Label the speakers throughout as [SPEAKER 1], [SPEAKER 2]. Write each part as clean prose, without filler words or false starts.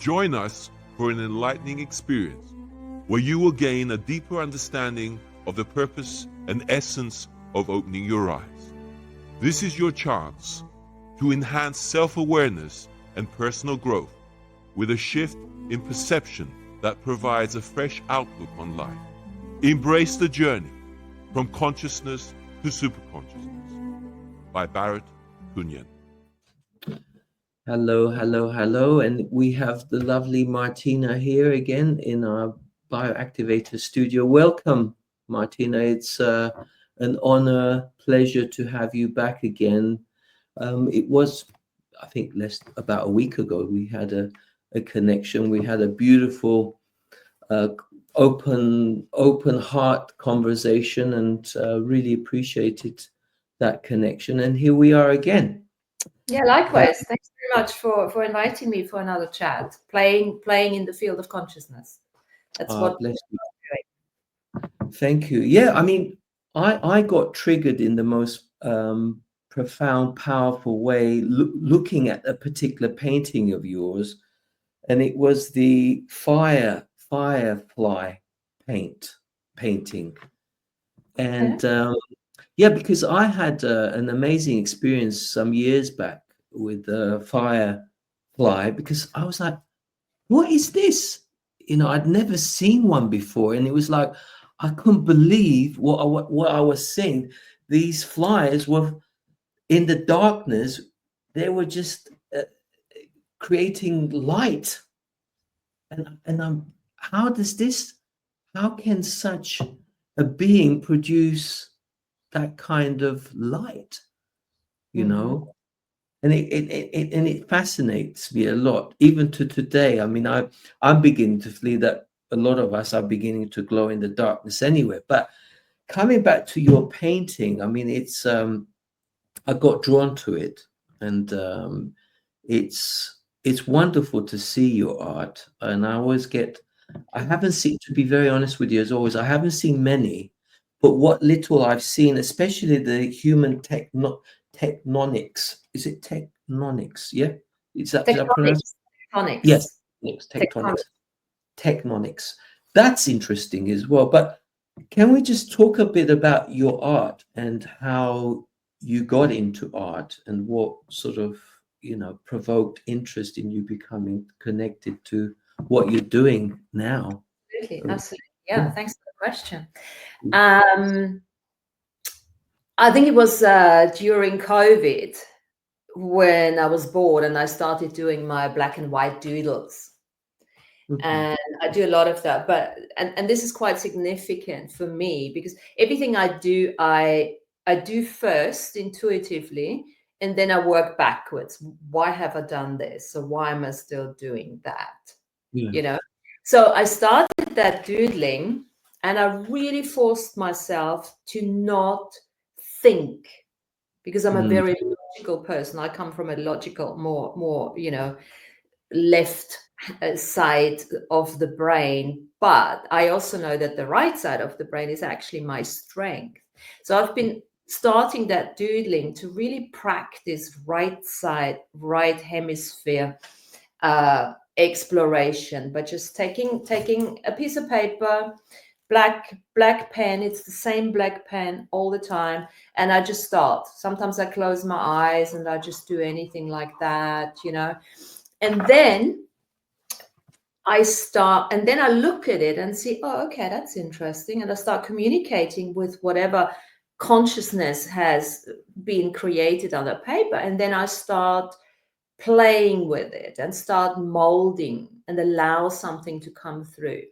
[SPEAKER 1] Join us for an enlightening experience where you will gain a deeper understanding of the purpose and essence of opening your eyes. This is your chance to enhance self-awareness and personal growth with a shift in perception that provides a fresh outlook on life. Embrace the journey from consciousness to superconsciousness by Barrett Kunyan.
[SPEAKER 2] Hello, hello, hello. And we have the lovely Martina here again in our Bioactivator studio. Welcome, Martina. It's an honor, pleasure to have you back again. It was, I think, about a week ago, we had a connection. We had a beautiful, open heart conversation, and really appreciated that connection. And here we are again.
[SPEAKER 3] Yeah, likewise. Thanks very much for inviting me for another chat. Playing in the field of consciousness. That's what
[SPEAKER 2] Bless you. Doing. Thank you. Yeah, I mean, I got triggered in the most profound, powerful way looking at a particular painting of yours, and it was the Firefly painting, and yeah, because I had an amazing experience some years back with Firefly, because I was like, what is this? You know, I'd never seen one before. And it was like, I couldn't believe what I was seeing. These flies were in the darkness. They were just creating light. And how can such a being produce that kind of light, you know? And it fascinates me a lot, even to today. I mean, I'm beginning to feel that a lot of us are beginning to glow in the darkness anyway. But coming back to your painting, I mean, it's I got drawn to it, and it's wonderful to see your art. And I haven't seen, to be very honest with you, as always, I haven't seen many. But what little I've seen, especially the human tectonics, is it tectonics? Yeah, is that pronounced?
[SPEAKER 3] Tectonics.
[SPEAKER 2] Yes, tectonics. That's interesting as well. But can we just talk a bit about your art and how you got into art and what sort of, provoked interest in you becoming connected to what you're doing now?
[SPEAKER 3] Absolutely. Yeah, thanks for the question. I think it was during COVID when I was bored and I started doing my black and white doodles. And I do a lot of that, and this is quite significant for me because everything I do, I do first intuitively, and then I work backwards. Why have I done this? So why am I still doing that? Yeah. So I started that doodling, and I really forced myself to not think, because I'm a very logical person. I come from a logical, more left side of the brain, but I also know that the right side of the brain is actually my strength. So I've been starting that doodling to really practice right side, right hemisphere exploration, but just taking a piece of paper, black pen, it's the same black pen all the time, and I just start. Sometimes I close my eyes and I just do anything like that, and then I start, and then I look at it and see, oh, okay, that's interesting, and I start communicating with whatever consciousness has been created on the paper, and then I start playing with it and start molding and allow something to come through.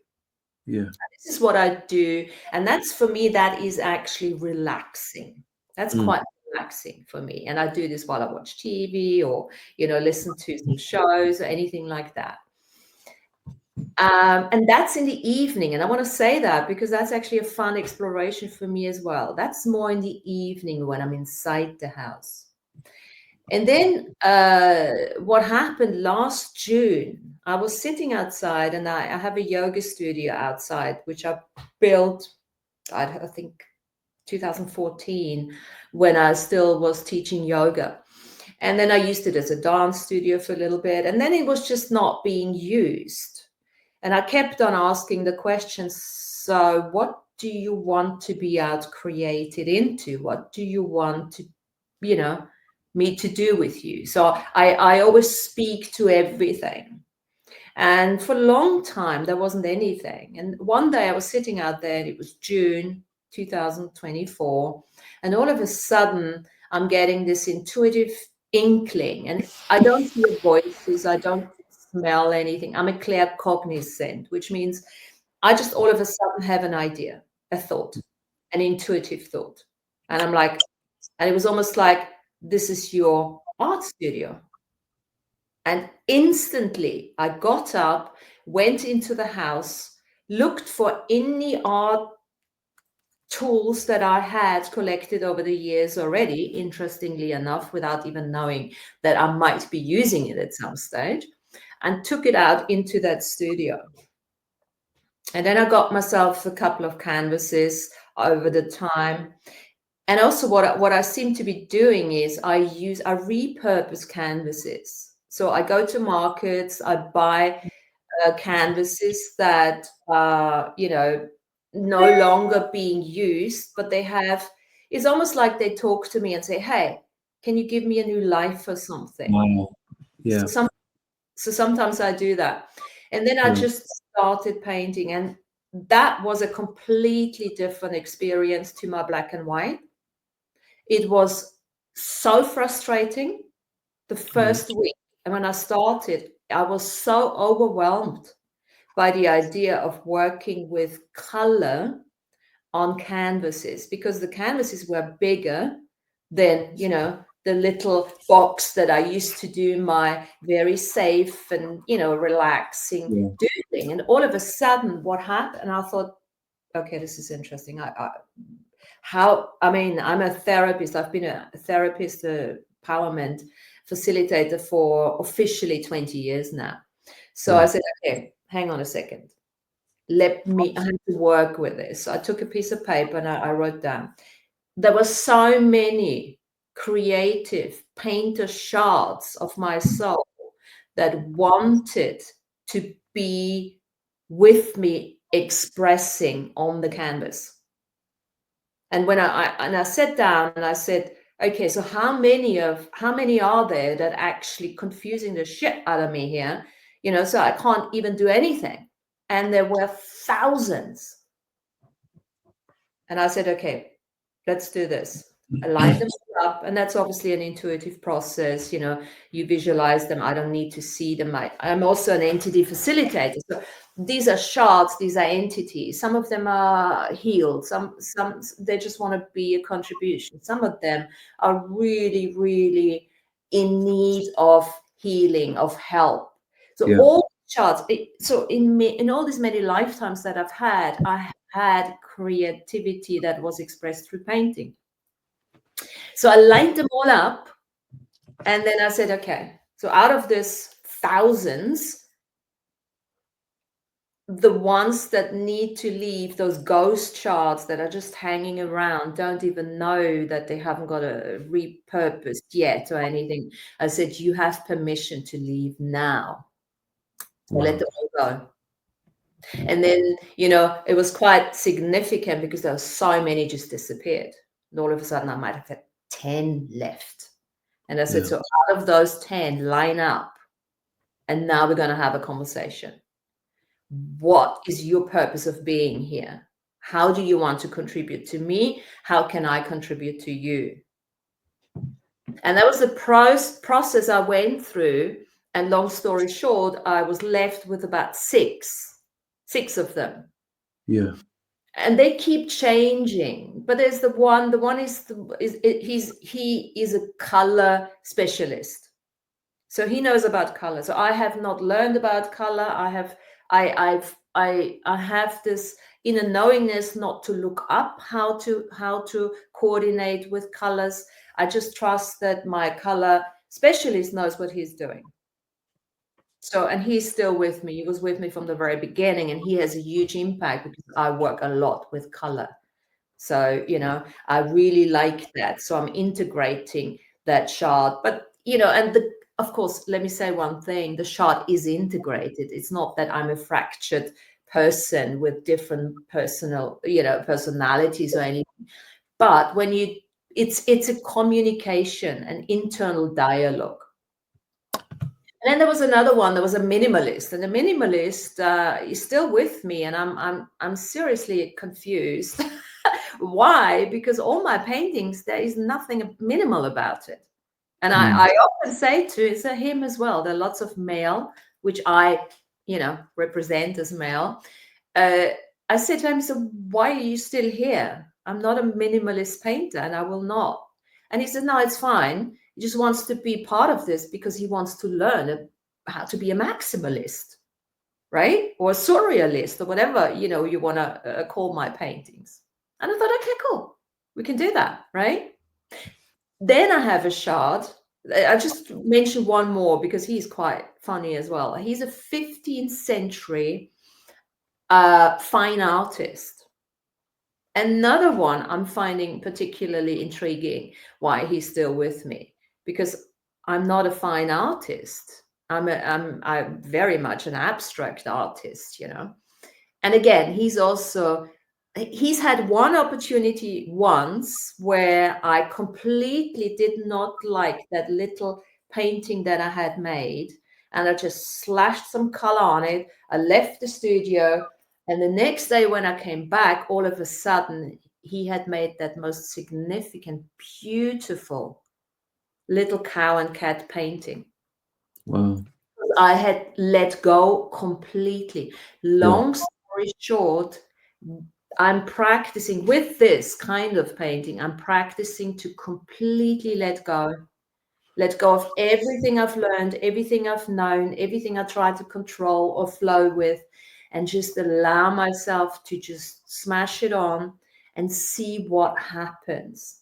[SPEAKER 2] Yeah,
[SPEAKER 3] this is what I do, and that's, for me, that is actually relaxing. That's quite relaxing for me, and I do this while I watch TV or listen to some shows or anything like that. And that's in the evening, and I want to say that because that's actually a fun exploration for me as well. That's more in the evening when I'm inside the house. And then what happened last June, I was sitting outside, and I have a yoga studio outside, which I built, I think, 2014, when I still was teaching yoga. And then I used it as a dance studio for a little bit. And then it was just not being used. And I kept on asking the questions. So what do you want to be out created into? What do you want to, me to do with you? So I always speak to everything. And for a long time, there wasn't anything. And one day I was sitting out there, and it was June 2024. And all of a sudden, I'm getting this intuitive inkling. And I don't hear voices. I don't smell anything. I'm a claircognizant, which means I just all of a sudden have an idea, a thought, an intuitive thought. And I'm like, and it was almost like, this is your art studio. And instantly I got up, went into the house, looked for any art tools that I had collected over the years already, interestingly enough, without even knowing that I might be using it at some stage, and took it out into that studio. And then I got myself a couple of canvases over the time. And also what I seem to be doing is I repurpose canvases. So I go to markets, I buy canvases that are, no longer being used, but it's almost like they talk to me and say, hey, can you give me a new life or something?
[SPEAKER 2] Wow. Yeah.
[SPEAKER 3] So sometimes I do that. And then I just started painting, and that was a completely different experience to my black and white. It was so frustrating the first week. And when I started, I was so overwhelmed by the idea of working with color on canvases, because the canvases were bigger than, the little box that I used to do my very safe and, relaxing doodling. And all of a sudden what happened, and I thought, okay, this is interesting. I'm a therapist. I've been a therapist, a empowerment facilitator for officially 20 years now. So I said, okay, hang on a second. I have to work with this. So I took a piece of paper and I wrote down. There were so many creative painter shards of my soul that wanted to be with me expressing on the canvas. And when I sat down and I said, okay, so how many are there that actually confusing the shit out of me here? So I can't even do anything. And there were thousands. And I said, okay, let's do this. I lined them up, and that's obviously an intuitive process. You visualize them. I don't need to see them. I'm also an entity facilitator. So these are shards, these are entities. Some of them are healed. Some they just want to be a contribution. Some of them are really, really in need of healing, of help. So all shards. So in all these many lifetimes that I've had, I had creativity that was expressed through painting. So I lined them all up, and then I said, okay, so out of this thousands, the ones that need to leave, those ghost shards that are just hanging around, don't even know that they haven't got a repurposed yet or anything. I said, you have permission to leave now. So let them all go. And then, it was quite significant because there were so many just disappeared. And all of a sudden I might have had 10 left. And I said, so out of those 10, line up. And now we're going to have a conversation. What is your purpose of being here? How do you want to contribute to me? How can I contribute to you? And that was the process I went through. And long story short, I was left with about six of them.
[SPEAKER 2] Yeah.
[SPEAKER 3] And they keep changing, but there's the one he is a color specialist. So he knows about color. So I have not learned about color. I have this inner knowingness not to look up how to coordinate with colors. I just trust that my color specialist knows what he's doing. So, and he's still with me. He was with me from the very beginning, and he has a huge impact because I work a lot with color. So, I really like that. So I'm integrating that shard. But and of course, let me say one thing, the shard is integrated. It's not that I'm a fractured person with different personalities or anything. But when it's a communication, an internal dialogue. And then there was another one. There was a minimalist, and the minimalist is still with me, and I'm seriously confused. Why? Because all my paintings, there is nothing minimal about it. And I often say to him as well, there are lots of male, which I, represent as male. I said to him, so why are you still here? I'm not a minimalist painter, and I will not. And he said, no, it's fine. He just wants to be part of this because he wants to learn how to be a maximalist, right? Or a surrealist, or whatever, you want to call my paintings. And I thought, okay, cool. We can do that, right? Then I have a shard. I just mentioned one more because he's quite funny as well. He's a 15th century fine artist. Another one I'm finding particularly intriguing why he's still with me, because I'm not a fine artist. I'm very much an abstract artist, And again, he's had one opportunity once where I completely did not like that little painting that I had made. And I just slashed some color on it. I left the studio. And the next day when I came back, all of a sudden, he had made that most significant, beautiful little cow and cat painting.
[SPEAKER 2] Wow.
[SPEAKER 3] I had let go completely. Long story short, I'm practicing with this kind of painting. I'm practicing to completely let go of everything I've learned, everything I've known, everything I try to control or flow with, and just allow myself to just smash it on and see what happens.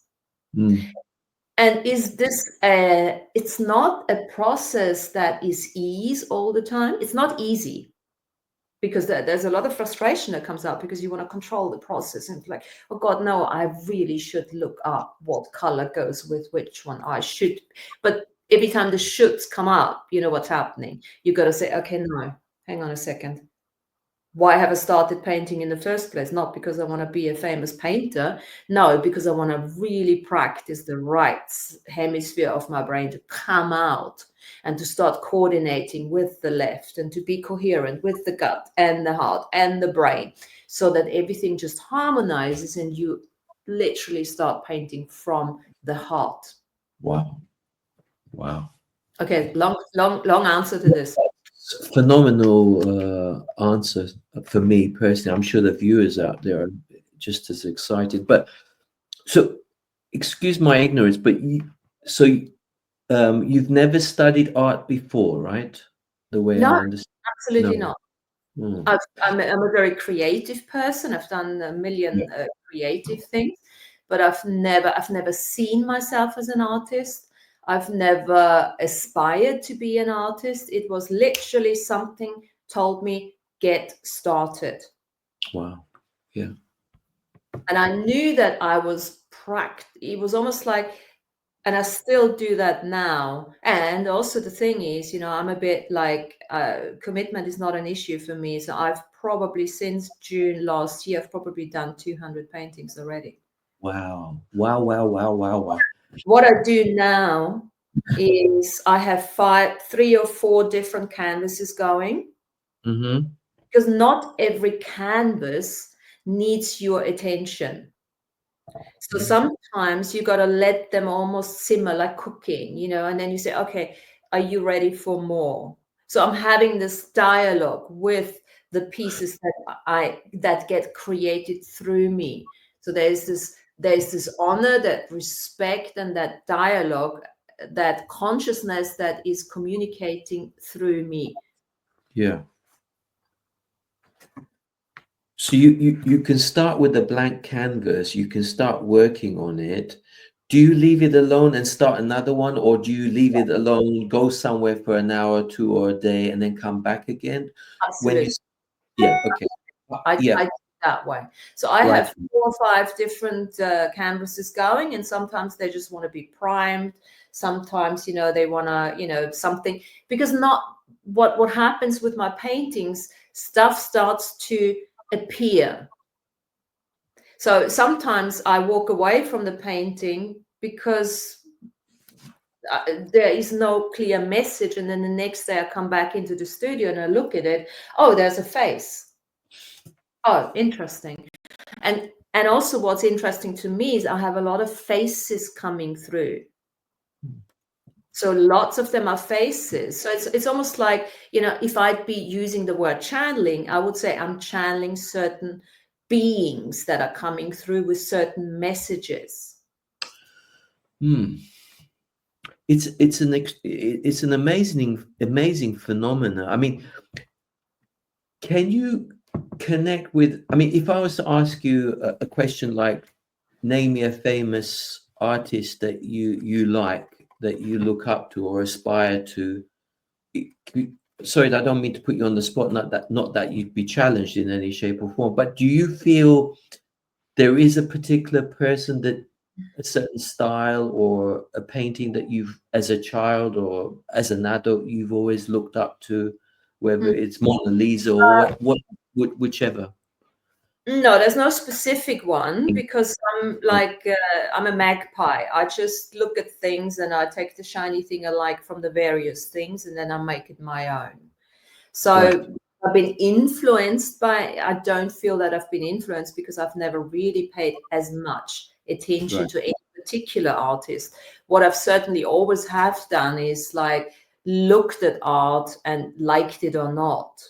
[SPEAKER 3] And is this it's not a process that is ease all the time. It's not easy, because there's a lot of frustration that comes out because you want to control the process and like, oh God, no, I really should look up what color goes with which one. I should. But every time the shoulds come up, you know what's happening. You got to say, okay, no, hang on a second. Why have I started painting in the first place? Not because I want to be a famous painter. No, because I want to really practice the right hemisphere of my brain to come out and to start coordinating with the left and to be coherent with the gut and the heart and the brain, so that everything just harmonizes and you literally start painting from the heart.
[SPEAKER 2] Wow.
[SPEAKER 3] Okay, long answer to this.
[SPEAKER 2] Phenomenal answer for me personally. I'm sure the viewers out there are just as excited. But so, excuse my ignorance, but you've never studied art before, right? The way I understand.
[SPEAKER 3] Absolutely not. I'm a very creative person. I've done a million creative things, but I've never seen myself as an artist. I've never aspired to be an artist. It was literally something told me, get started.
[SPEAKER 2] Wow. Yeah.
[SPEAKER 3] And I knew that I was it was almost like, and I still do that now. And also the thing is, I'm a bit like, commitment is not an issue for me. So I've probably, since June last year, I've probably done 200 paintings already.
[SPEAKER 2] Wow.
[SPEAKER 3] What I do now is I have 3 or 4 different canvases going. Because not every canvas needs your attention. So sometimes you got to let them almost simmer like cooking, and then you say, okay, are you ready for more? So I'm having this dialogue with the pieces that get created through me. So there's this honor, that respect, and that dialogue, that consciousness that is communicating through me.
[SPEAKER 2] Yeah. So you can start with a blank canvas. You can start working on it. Do you leave it alone and start another one, or do you leave it alone, go somewhere for an hour, 2 or a day, and then come back again?
[SPEAKER 3] Absolutely.
[SPEAKER 2] Okay.
[SPEAKER 3] I do it that way. So I have 4 or 5 different canvases going, and sometimes they just want to be primed. Sometimes, they want to, something, because not what happens with my paintings, stuff starts to appear. So sometimes I walk away from the painting because there is no clear message, and then the next day I come back into the studio and I look at it. Oh, there's a face. Oh, interesting. And also what's interesting to me is I have a lot of faces coming through. So lots of them are faces. So it's almost like, if I'd be using the word channeling, I would say I'm channeling certain beings that are coming through with certain messages.
[SPEAKER 2] It's an amazing phenomena. I mean, can you connect with? I mean, if I was to ask you a question like, name me a famous artist that you like, that you look up to or aspire to. Sorry, I don't mean to put you on the spot. Not that you'd be challenged in any shape or form, but do you feel there is a particular person that a certain style or a painting that you've, as a child or as an adult, you've always looked up to, whether it's Mona Lisa or whichever?
[SPEAKER 3] No, there's no specific one, because I'm like, I'm a magpie. I just look at things and I take the shiny thing I like from the various things, and then I make it my own. So I've been influenced by, I don't feel that I've been influenced, because I've never really paid as much attention to any particular artist. What I've certainly always have done is like looked at art and liked it or not.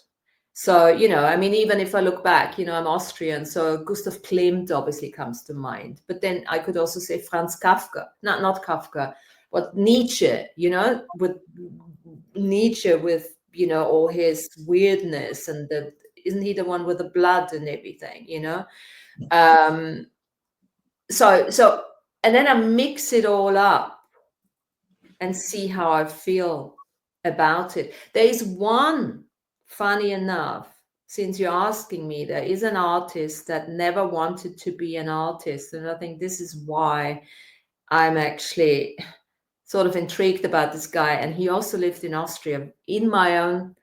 [SPEAKER 3] So, I mean, even if I look back, I'm Austrian, so Gustav Klimt obviously comes to mind. But then I could also say Franz Kafka, not Kafka, but Nietzsche, with Nietzsche, with, all his weirdness, and isn't he the one with the blood and everything, So, and then I mix it all up and see how I feel about it. There is one, funny enough, since you're asking me, there is an artist that never wanted to be an artist. And I think this is why I'm actually sort of intrigued about this guy. And he also lived in Austria, in my own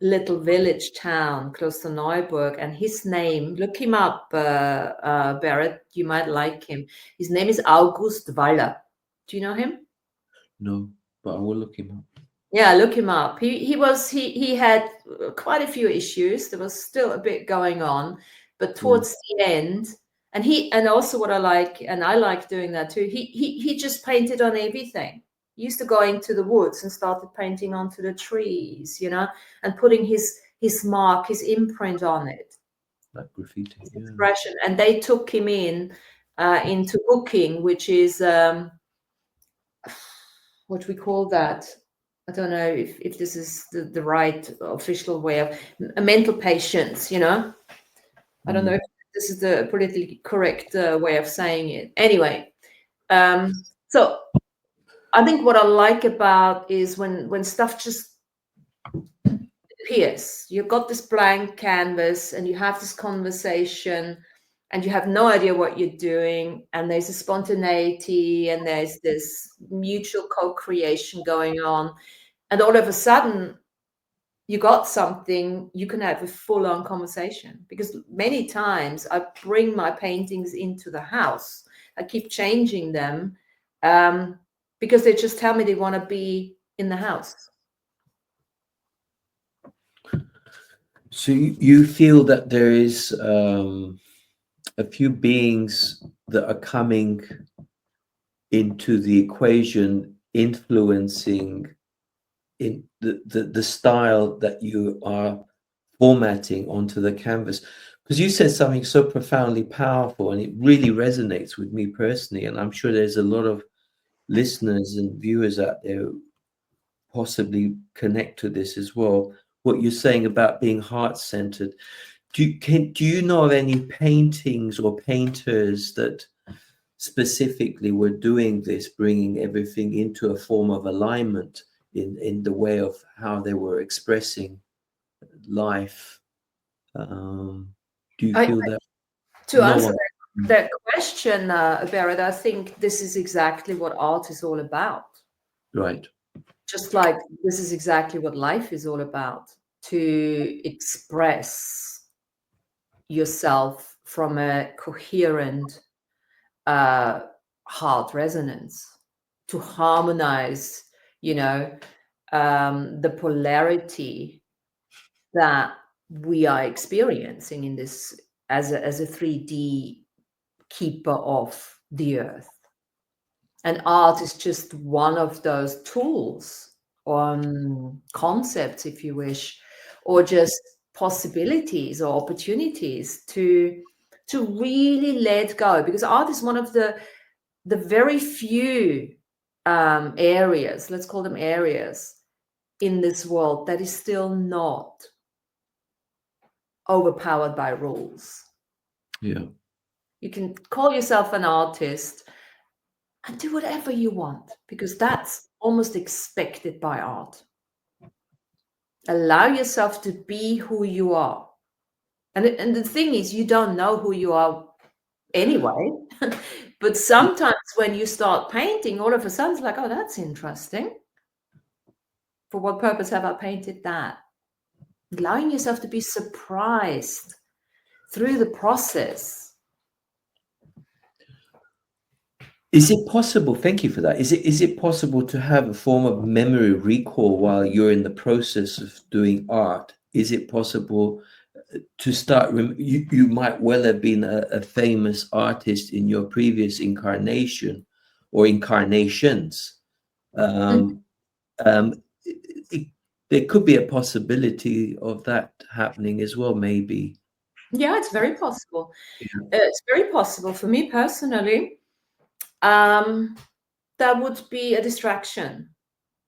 [SPEAKER 3] little village town close to Neuburg. And his name, look him up, Barrett, you might like him. His name is August Waller. Do you know him?
[SPEAKER 2] No, but I will look him up.
[SPEAKER 3] Yeah, look him up. He had quite a few issues. There was still a bit going on, but towards the end, and also what I like, and I like doing that too. He just painted on everything. He used to go into the woods and started painting onto the trees, and putting his mark, his imprint on it.
[SPEAKER 2] Like graffiti.
[SPEAKER 3] Expression. And they took him into booking, which is what we call that. I don't know if this is the right official way of a mental patient, I don't know if this is the politically correct way of saying it. Anyway, so I think what I like about is when stuff just appears. You've got this blank canvas and you have this conversation and you have no idea what you're doing, and there's a spontaneity and there's this mutual co-creation going on. And all of a sudden, you got something, you can have a full-on conversation. Because many times I bring my paintings into the house. I keep changing them because they just tell me they want to be in the house.
[SPEAKER 2] So you feel that there is a few beings that are coming into the equation, influencing in the style that you are formatting onto the canvas. Because you said something so profoundly powerful, and it really resonates with me personally, and I'm sure there's a lot of listeners and viewers out there who possibly connect to this as well. What you're saying about being heart-centered. Do you know of any paintings or painters that specifically were doing this, bringing everything into a form of alignment in the way of how they were expressing life? Do you feel that?
[SPEAKER 3] To answer that the question, Barrett, I think this is exactly what art is all about.
[SPEAKER 2] Right.
[SPEAKER 3] Just like this is exactly what life is all about, to express yourself from a coherent heart resonance, to harmonize, the polarity that we are experiencing in this as a 3D keeper of the earth. And art is just one of those tools, concepts, if you wish, or just possibilities or opportunities to really let go, because art is one of the very few areas, let's call them areas, in this world that is still not overpowered by rules.
[SPEAKER 2] Yeah.
[SPEAKER 3] You can call yourself an artist and do whatever you want, because that's almost expected by art. Allow yourself to be who you are. And the thing is, you don't know who you are anyway. But sometimes when you start painting, all of a sudden it's like, oh, that's interesting. For what purpose have I painted that? Allowing yourself to be surprised through the process.
[SPEAKER 2] Is it possible, thank you for that, is it possible to have a form of memory recall while you're in the process of doing art? Is it possible to start, you might well have been a famous artist in your previous incarnation or incarnations. There could be a possibility of that happening as well, maybe.
[SPEAKER 3] Yeah, it's very possible.
[SPEAKER 2] Yeah.
[SPEAKER 3] It's very possible. For me personally, that would be a distraction.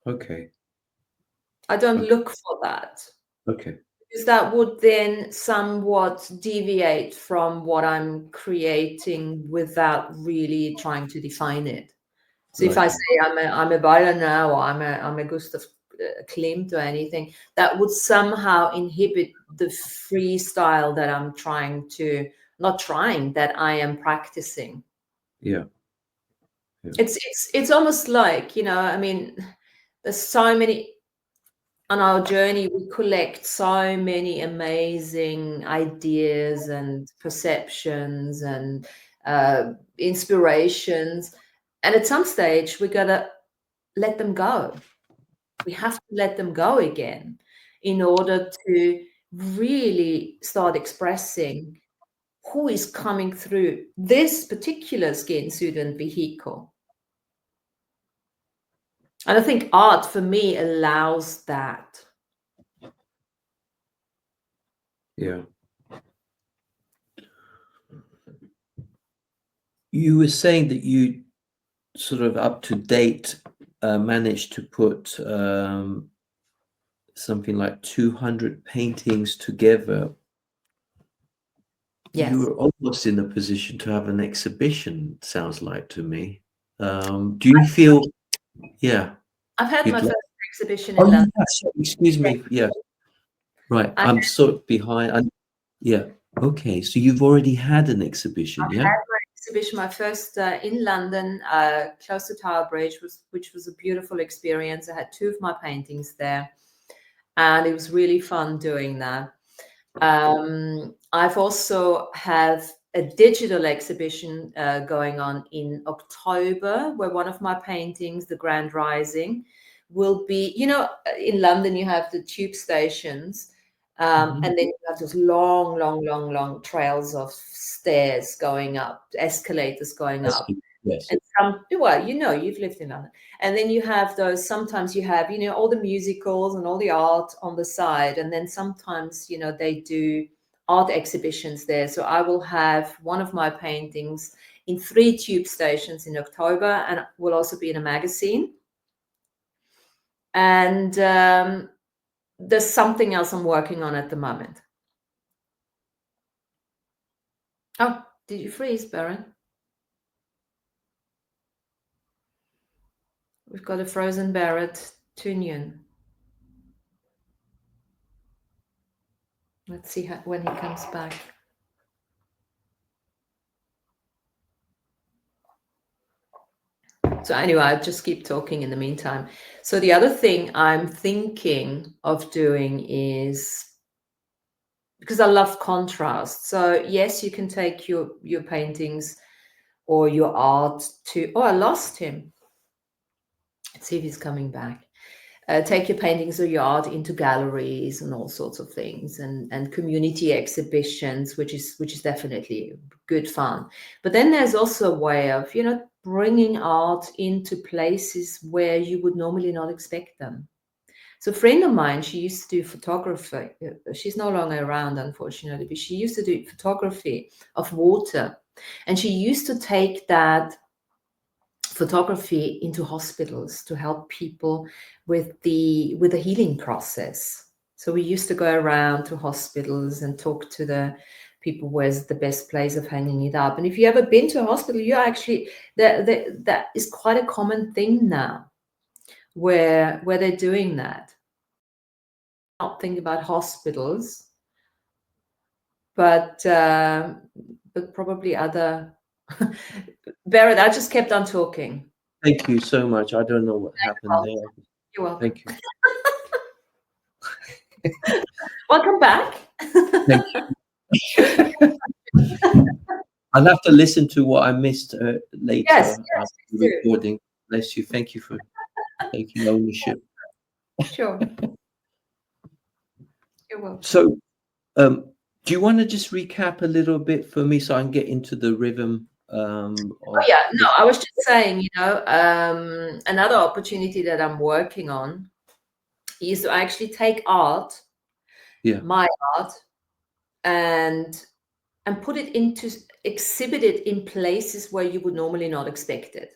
[SPEAKER 2] Okay.
[SPEAKER 3] I don't look for that.
[SPEAKER 2] Okay.
[SPEAKER 3] Because that would then somewhat deviate from what I'm creating without really trying to define it. So if I
[SPEAKER 2] Right.
[SPEAKER 3] say I'm a Bayer now, or I'm a Gustav Klimt or anything, that would somehow inhibit the freestyle that I'm that I am practicing.
[SPEAKER 2] Yeah.
[SPEAKER 3] It's almost like, I mean, there's so many on our journey, we collect so many amazing ideas and perceptions and inspirations. And at some stage, we gotta let them go. We have to let them go again in order to really start expressing who is coming through this particular skin suit and vehicle. And I think art for me allows that.
[SPEAKER 2] Yeah. You were saying that you sort of up to date managed to put something like 200 paintings together.
[SPEAKER 3] Yes.
[SPEAKER 2] You were almost in a position to have an exhibition, sounds like to me. Do you feel, yeah.
[SPEAKER 3] I've had
[SPEAKER 2] you'd
[SPEAKER 3] my
[SPEAKER 2] like-
[SPEAKER 3] first exhibition in
[SPEAKER 2] Oh,
[SPEAKER 3] London.
[SPEAKER 2] yes, excuse me. Yeah. Right. I'm sort of behind. Yeah. Okay. So you've already had an exhibition,
[SPEAKER 3] I
[SPEAKER 2] yeah?
[SPEAKER 3] had my exhibition, my first in London, close to Tower Bridge, which was a beautiful experience. I had 2 of my paintings there, and it was really fun doing that. I've also have a digital exhibition going on in October, where one of my paintings, The Grand Rising, will be, in London you have the tube stations, and then you have those long trails of stairs going up, escalators going up.
[SPEAKER 2] Yes.
[SPEAKER 3] And you've lived in London. And then you have those, sometimes you have, all the musicals and all the art on the side. And then sometimes, they do art exhibitions there. So I will have one of my paintings in 3 tube stations in October, and will also be in a magazine. And there's something else I'm working on at the moment. Oh, did you freeze, Baron? We've got a frozen Barrett Tunion. Let's see when he comes back. So anyway, I just keep talking in the meantime. So the other thing I'm thinking of doing is, because I love contrast. So yes, you can take your paintings or your art to, oh, I lost him. Let's see if he's coming back. Take your paintings or your art into galleries and all sorts of things, and community exhibitions, which is definitely good fun. But then there's also a way of, you know, bringing art into places where you would normally not expect them. So a friend of mine, she used to do photography. She's no longer around, unfortunately, but she used to do photography of water. And she used to take that photography into hospitals to help people with the healing process. So we used to go around to hospitals and talk to the people where's the best place of hanging it up. And if you ever been to a hospital, you actually, that is quite a common thing now, where they're doing that. Not think about hospitals, but probably other. Barrett, I just kept on talking.
[SPEAKER 2] Thank you so much. I don't know what happened there.
[SPEAKER 3] You're welcome.
[SPEAKER 2] Thank you.
[SPEAKER 3] Welcome back.
[SPEAKER 2] Thank you. I'll have to listen to what I missed later.
[SPEAKER 3] Yes,
[SPEAKER 2] after the recording. Bless you. Thank you for taking ownership.
[SPEAKER 3] Sure. You're welcome.
[SPEAKER 2] So, do you want to just recap a little bit for me so I can get into the rhythm?
[SPEAKER 3] I was just saying, you know, another opportunity that I'm working on is to actually take art, my art, and put it into, exhibit it in places where you would normally not expect it.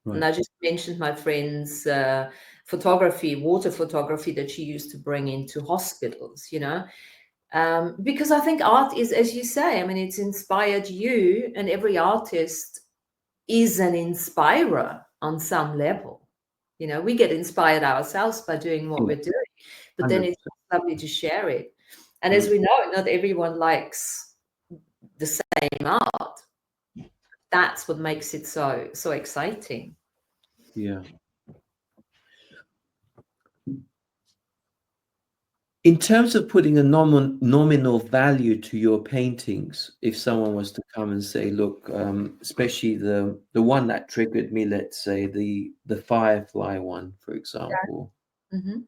[SPEAKER 3] Right. And I just mentioned my friend's photography, water photography, that she used to bring into hospitals, you know, because I think art is, as you say, I mean, it's inspired you, and every artist is an inspirer on some level. You know, we get inspired ourselves by doing what we're doing, but 100%. Then it's lovely to share it. And as we know, not everyone likes the same art. That's what makes it so exciting.
[SPEAKER 2] Yeah. In terms of putting a nominal value to your paintings, if someone was to come and say, look, especially the one that triggered me, let's say the Firefly one, for example, mm-hmm.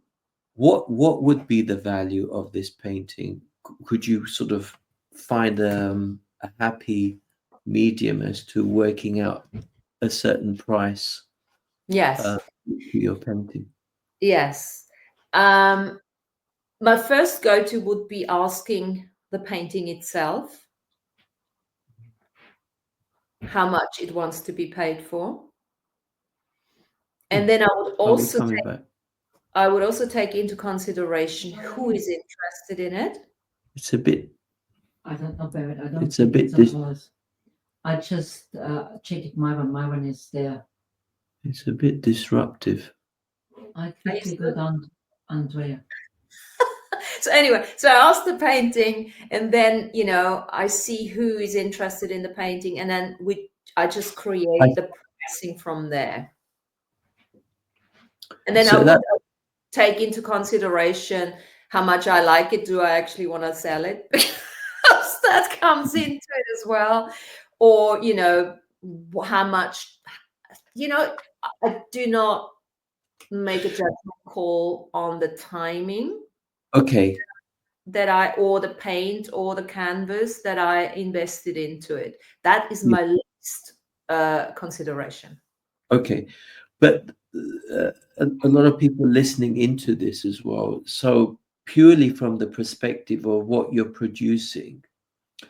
[SPEAKER 2] what would be the value of this painting? Could you sort of find a happy medium as to working out a certain price?
[SPEAKER 3] Yes.
[SPEAKER 2] For your painting?
[SPEAKER 3] Yes. My first go-to would be asking the painting itself how much it wants to be paid for. And then I would also take into consideration who is interested in it.
[SPEAKER 2] It's a bit.
[SPEAKER 4] I don't know, Barrett. I don't.
[SPEAKER 2] It's a bit.
[SPEAKER 4] I just checked my one. My one is there.
[SPEAKER 2] It's a bit disruptive.
[SPEAKER 4] I quickly go down, Andrea.
[SPEAKER 3] So anyway, so I asked the painting, and then, you know, I see who is interested in the painting, and then I just create the pricing from there. And then I would take into consideration how much I like it. Do I actually want to sell it? Because that comes into it as well. Or, you know, how much, you know, I do not make a judgment call on the timing.
[SPEAKER 2] Okay.
[SPEAKER 3] Or the paint or the canvas that I invested into it. That is my least consideration.
[SPEAKER 2] Okay. But a lot of people listening into this as well. So purely from the perspective of what you're producing,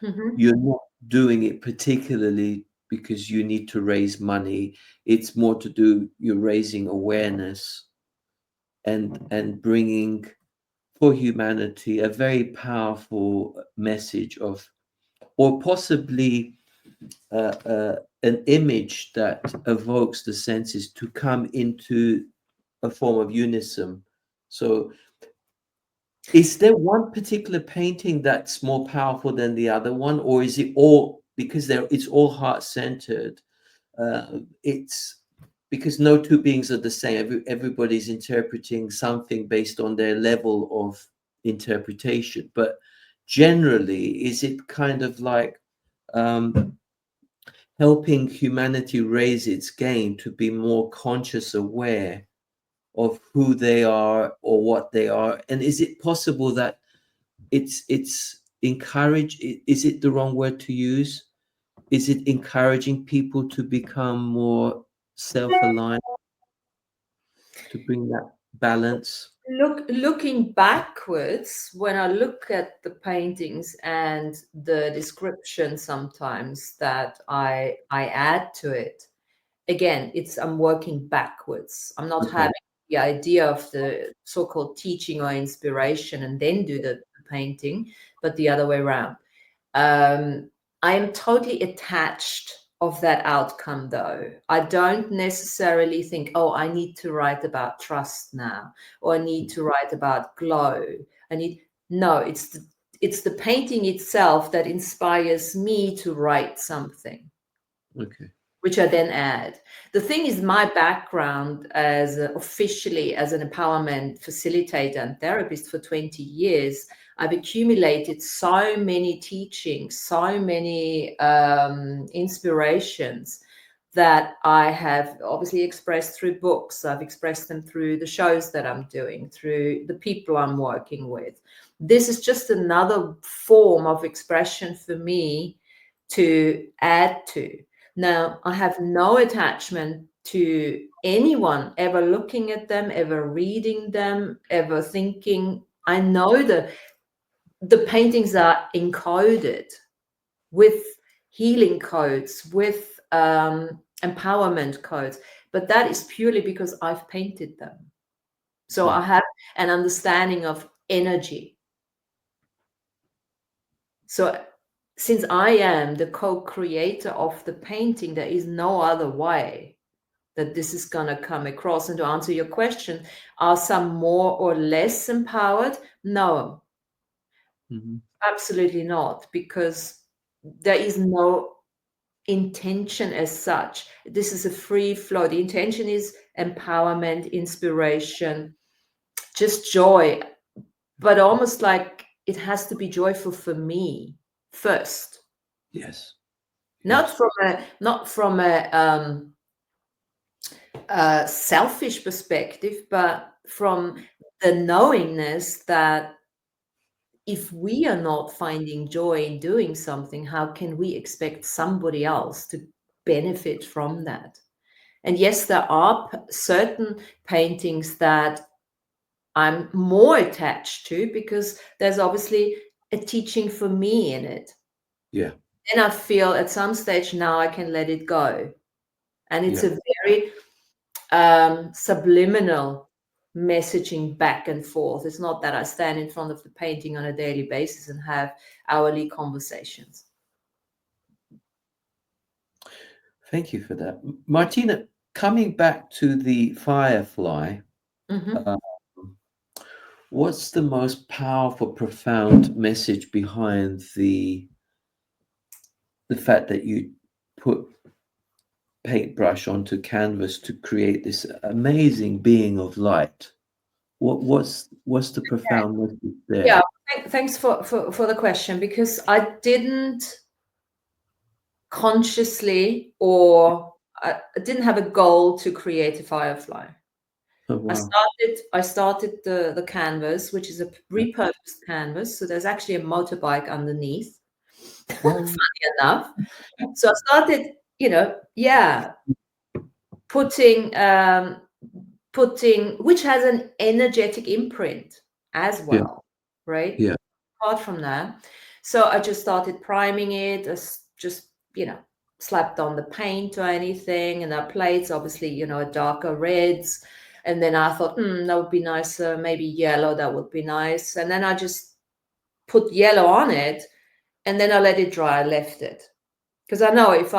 [SPEAKER 2] mm-hmm. You're not doing it particularly because you need to raise money. It's more to do, you're raising awareness and bringing for humanity a very powerful message of, or possibly an image that evokes the senses to come into a form of unison. So is there one particular painting that's more powerful than the other one, or is it all, because it's all heart-centered, it's because no two beings are the same. Everybody's interpreting something based on their level of interpretation. But generally, is it kind of like helping humanity raise its game to be more conscious, aware of who they are or what they are? And is it possible that it's encourage? Is it the wrong word to use? Is it encouraging people to become more self-aligned, to bring that balance?
[SPEAKER 3] Looking backwards, when I look at the paintings and the description sometimes that I add to it, again, I'm working backwards. I'm not having the idea of the so-called teaching or inspiration and then do the painting, but the other way around. I am totally attached of that outcome, though. I don't necessarily think, oh, I need to write about trust now, or I need to write about glow. No, it's the painting itself that inspires me to write something.
[SPEAKER 2] Okay.
[SPEAKER 3] Which I then add. The thing is, my background officially as an empowerment facilitator and therapist for 20 years, I've accumulated so many teachings, so many inspirations that I have obviously expressed through books. I've expressed them through the shows that I'm doing, through the people I'm working with. This is just another form of expression for me to add to. Now, I have no attachment to anyone ever looking at them, ever reading them, ever thinking. I know the paintings are encoded with healing codes, with empowerment codes, but that is purely because I've painted them. So I have an understanding of energy. So since I am the co-creator of the painting, there is no other way that this is going to come across. And to answer your question, are some more or less empowered? No, absolutely not, because there is no intention as such. This is a free flow. The intention is empowerment, inspiration, just joy, but almost like it has to be joyful for me first.
[SPEAKER 2] Yes.
[SPEAKER 3] Not from a selfish perspective, but from the knowingness that if we are not finding joy in doing something, how can we expect somebody else to benefit from that? And yes, there are certain paintings that I'm more attached to because there's obviously a teaching for me in it.
[SPEAKER 2] Yeah.
[SPEAKER 3] Then I feel at some stage now I can let it go. And it's a very subliminal messaging back and forth. It's not that I stand in front of the painting on a daily basis and have hourly conversations.
[SPEAKER 2] Thank you for that. Martina, coming back to the Firefly, what's the most powerful, profound message behind the fact that you put paintbrush onto canvas to create this amazing being of light? What's the profound message there?
[SPEAKER 3] Yeah, thanks for the question, because I didn't consciously, or I didn't have a goal to create a Firefly.
[SPEAKER 2] Oh, wow.
[SPEAKER 3] I started the canvas, which is a repurposed canvas. So there's actually a motorbike underneath. Funny enough. So I started, putting, which has an energetic imprint as well, right?
[SPEAKER 2] Yeah.
[SPEAKER 3] Apart from that, so I just started priming it, just slapped on the paint or anything, and our plates, obviously, darker reds. And then I thought, that would be nicer, maybe yellow, that would be nice. And then I just put yellow on it, and then I let it dry. I left it because I know if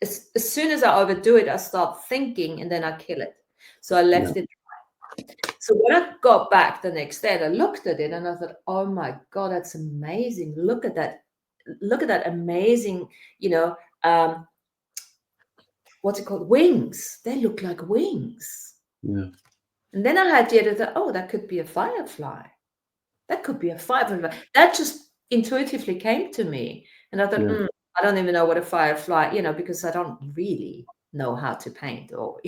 [SPEAKER 3] as soon as I overdo it, I start thinking, and then I kill it. So I left it dry. So when I got back the next day, and I looked at it, and I thought, oh my God, that's amazing! Look at that! Look at that amazing, what's it called? Wings. They look like wings.
[SPEAKER 2] Yeah.
[SPEAKER 3] And then I had the other thought, oh, that could be a firefly. That could be a firefly. That just intuitively came to me. And I thought,
[SPEAKER 2] Yeah.
[SPEAKER 3] I don't even know what a firefly, because I don't really know how to paint or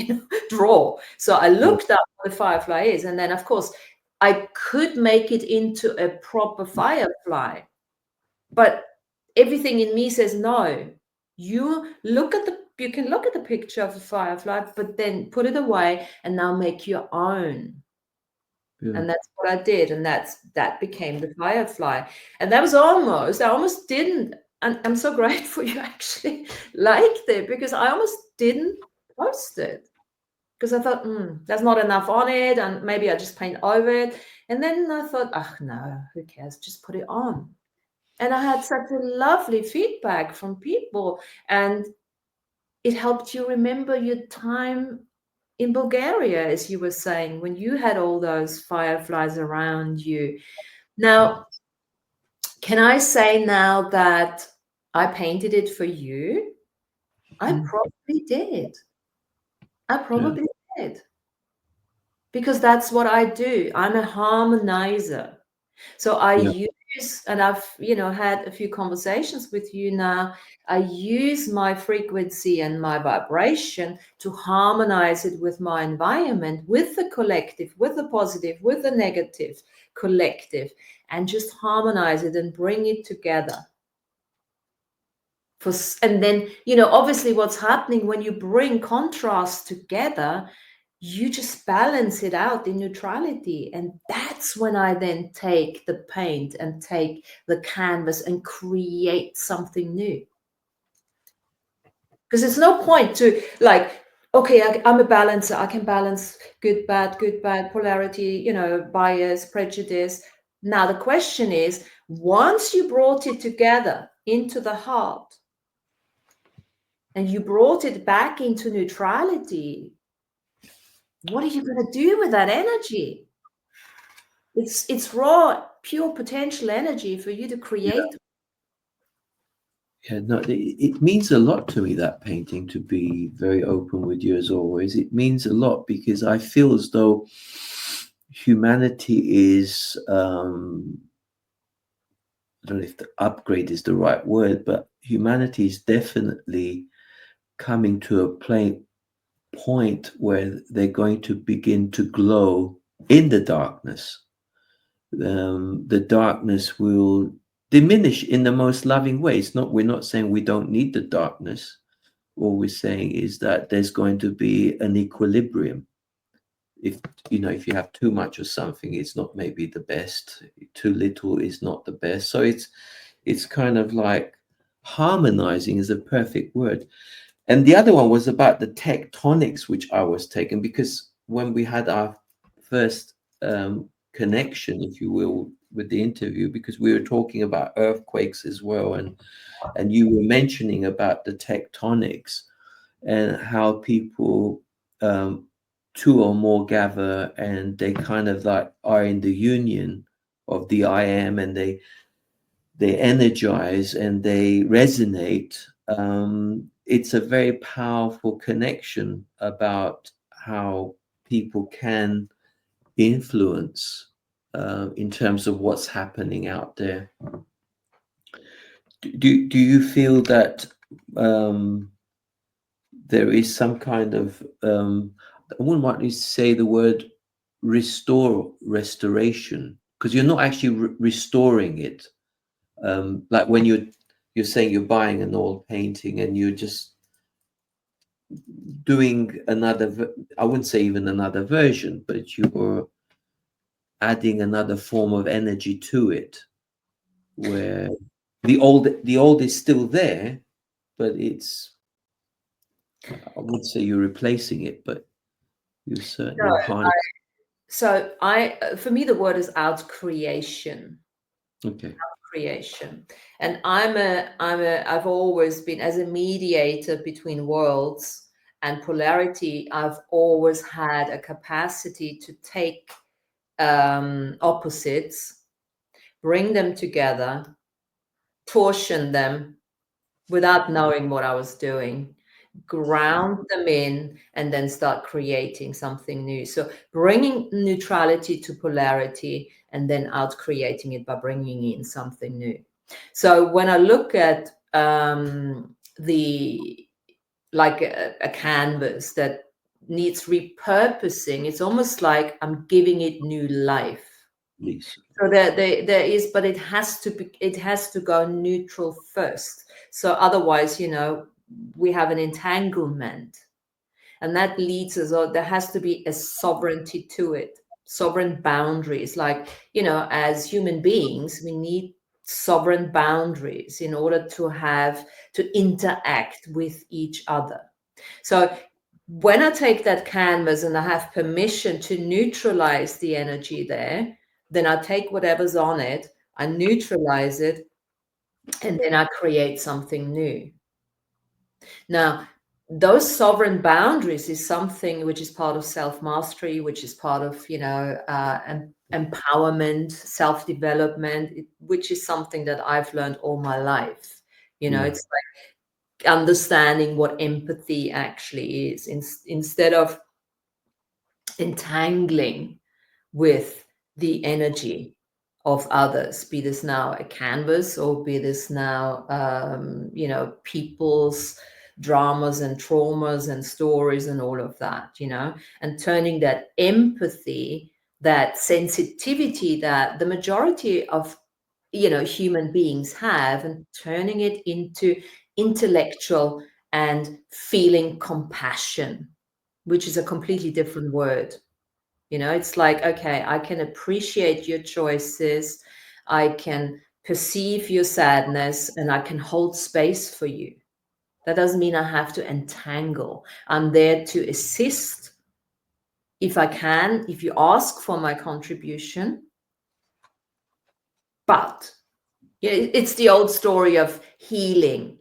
[SPEAKER 3] draw. So I looked up what a firefly is. And then, of course, I could make it into a proper firefly. But everything in me says no. You can look at the picture of a firefly, but then put it away and now make your own.
[SPEAKER 2] Yeah.
[SPEAKER 3] And that's what I did, and that became the firefly. And that was I almost didn't, and I'm so grateful you actually liked it, because I almost didn't post it, because I thought, there's not enough on it, and maybe I just paint over it. And then I thought, no, who cares? Just put it on. And I had such a lovely feedback from people, and it helped you remember your time in Bulgaria, as you were saying, when you had all those fireflies around you. Now, can I say now that I painted it for you? I probably did. I probably did. Because that's what I do. I'm a harmonizer. So I use, and I've, had a few conversations with you now, I use my frequency and my vibration to harmonize it with my environment, with the collective, with the positive, with the negative collective, and just harmonize it and bring it together. And then, obviously what's happening when you bring contrasts together, you just balance it out in neutrality. And that's when I then take the paint and take the canvas and create something new. Because there's no point to okay, I'm a balancer. I can balance good, bad, polarity, bias, prejudice. Now the question is, once you brought it together into the heart and you brought it back into neutrality, what are you going to do with that energy? It's raw, pure potential energy for you to create.
[SPEAKER 2] Yeah, no, it means a lot to me, that painting, to be very open with you as always. It means a lot because I feel as though humanity is, I don't know if the upgrade is the right word, but humanity is definitely coming to a point where they're going to begin to glow in the darkness. The darkness will diminish in the most loving way. We're not saying we don't need the darkness. All we're saying is that there's going to be an equilibrium. If you have too much of something, it's not maybe the best. Too little is not the best. So it's kind of like harmonizing is a perfect word. And the other one was about the tectonics, which I was taken, because when we had our first connection, if you will, with the interview, because we were talking about earthquakes as well, and you were mentioning about the tectonics and how people two or more gather and they kind of like are in the union of the I am, and they energize and they resonate. It's a very powerful connection about how people can influence in terms of what's happening out there. Do you feel that there is some kind of I wouldn't want to say the word restoration, because you're not actually restoring it, like when you're saying you're buying an old painting and you're just doing another, I wouldn't say even another version, but you're adding another form of energy to it, where the old is still there, but it's, I wouldn't say you're replacing it, but you're certainly
[SPEAKER 3] for me the word is out creation.
[SPEAKER 2] Okay.
[SPEAKER 3] Creation. And I've always been, as a mediator between worlds and polarity, I've always had a capacity to take opposites, bring them together, torsion them without knowing what I was doing, ground them in, and then start creating something new. So bringing neutrality to polarity, and then out creating it by bringing in something new. So when I look at a canvas that needs repurposing, it's almost like I'm giving it new life.
[SPEAKER 2] Yes.
[SPEAKER 3] So there is, but it has to go neutral first. So otherwise, we have an entanglement, and that leads us, or there has to be a sovereignty to it, sovereign boundaries. Like, as human beings, we need sovereign boundaries in order to interact with each other. So when I take that canvas and I have permission to neutralize the energy there, then I take whatever's on it, I neutralize it, and then I create something new. Now, those sovereign boundaries is something which is part of self-mastery, which is part of, empowerment, self-development, which is something that I've learned all my life. It's like understanding what empathy actually is, instead of entangling with the energy of others, be this now a canvas, or be this now people's dramas and traumas and stories and all of that, and turning that empathy, that sensitivity that the majority of human beings have, and turning it into intellectual and feeling compassion, which is a completely different word. It's like, okay, I can appreciate your choices, I can perceive your sadness, and I can hold space for you. That doesn't mean I have to entangle. I'm there to assist if I can, if you ask for my contribution. But it's the old story of healing.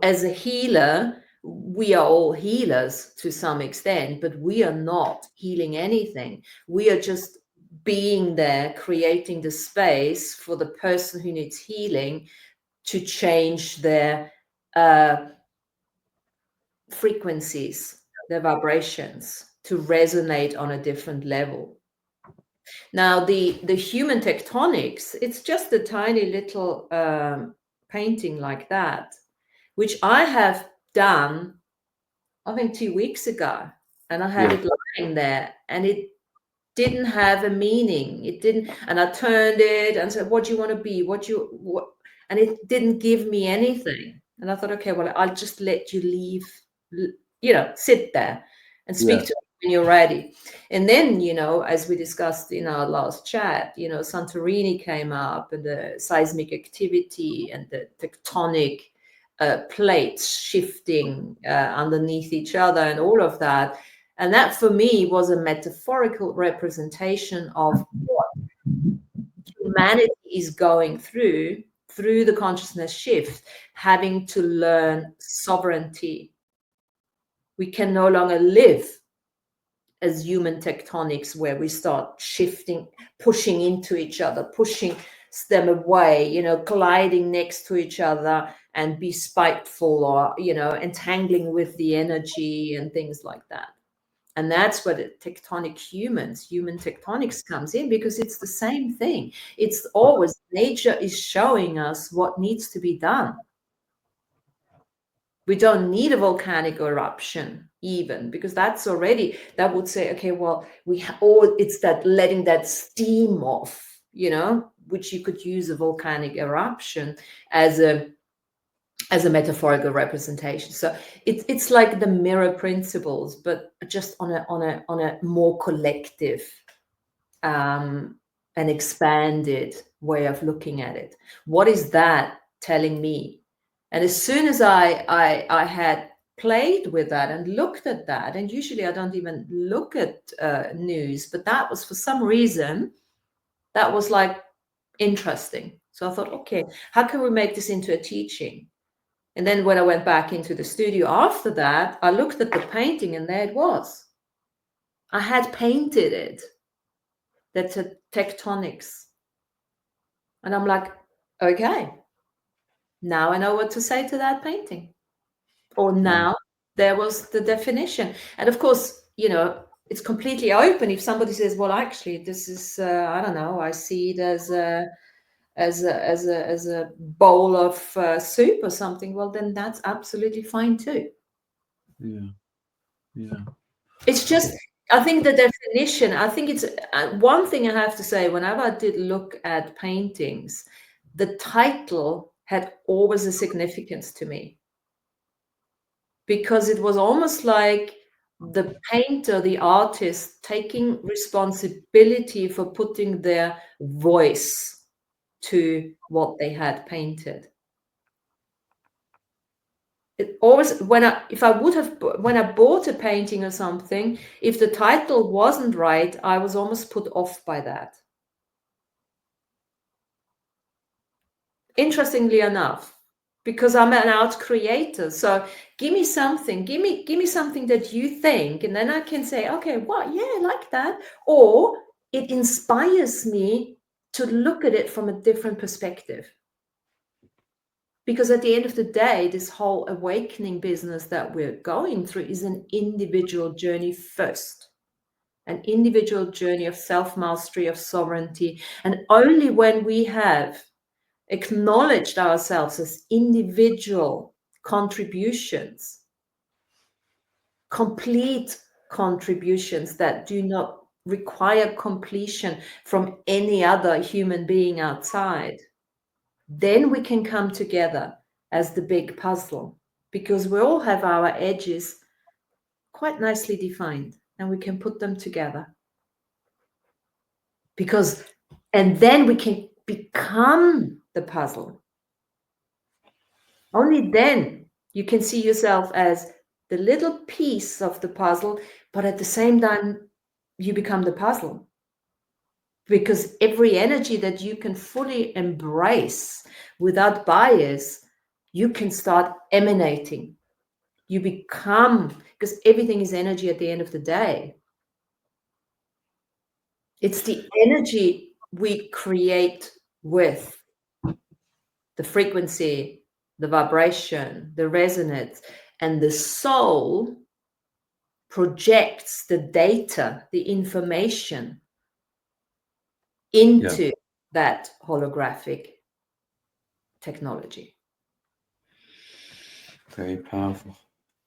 [SPEAKER 3] As a healer, we are all healers to some extent, but we are not healing anything. We are just being there, creating the space for the person who needs healing to change their frequencies, their vibrations, to resonate on a different level. Now, the human tectonics, it's just a tiny little painting like that, which I have done, I think 2 weeks ago, and I had it lying there, and it didn't have a meaning. It didn't, and I turned it and said, "What do you want to be? What?" And it didn't give me anything. And I thought, okay, well, I'll just let you leave, sit there and speak to me when you're ready. And then, as we discussed in our last chat, Santorini came up, and the seismic activity and the tectonic plates shifting underneath each other and all of that. And that for me was a metaphorical representation of what humanity is going through the consciousness shift, having to learn sovereignty. We can no longer live as human tectonics, where we start shifting, pushing into each other, pushing them away, gliding next to each other and be spiteful, or, entangling with the energy and things like that. And that's where the human tectonics comes in, because it's the same thing. It's always nature is showing us what needs to be done. We don't need a volcanic eruption even, because that would say, okay, well, it's that letting that steam off, which you could use a volcanic eruption as a metaphorical representation. So it's like the mirror principles, but just on a more collective and expanded way of looking at it. What is that telling me? And as soon as I had played with that and looked at that, and usually I don't even look at news, but that was, for some reason, that was like interesting. So I thought, okay, how can we make this into a teaching? And then when I went back into the studio after that, I looked at the painting, and there it was. I had painted it. That's a tectonics. And I'm like, okay, now I know what to say to that painting. Or now there was the definition. And of course, you know, it's completely open. If somebody says, well, actually, this is, I don't know, I see it as a bowl of soup or something, well, then that's absolutely fine too.
[SPEAKER 2] Yeah.
[SPEAKER 3] It's just, I think the definition, I think it's one thing I have to say, whenever I did look at paintings, the title had always a significance to me, because it was almost like the painter, the artist, taking responsibility for putting their voice to what they had painted. It always, when I bought a painting or something, if the title wasn't right, I was almost put off by that. Interestingly enough, because I'm an art creator, so give me something that you think, and then I can say, okay, well, yeah, I like that, or it inspires me to look at it from a different perspective. Because at the end of the day, this whole awakening business that we're going through is an individual journey first, an individual journey of self-mastery, of sovereignty. And only when we have acknowledged ourselves as individual contributions, complete contributions that do not require completion from any other human being outside, then we can come together as the big puzzle, because we all have our edges quite nicely defined, and we can put them together. And then we can become the puzzle. Only then you can see yourself as the little piece of the puzzle, but at the same time, you become the puzzle. Because every energy that you can fully embrace without bias, you can start emanating. You become, because everything is energy at the end of the day. It's the energy we create with the frequency, the vibration, the resonance, and the soul projects the data, the information into that holographic technology.
[SPEAKER 2] Very powerful.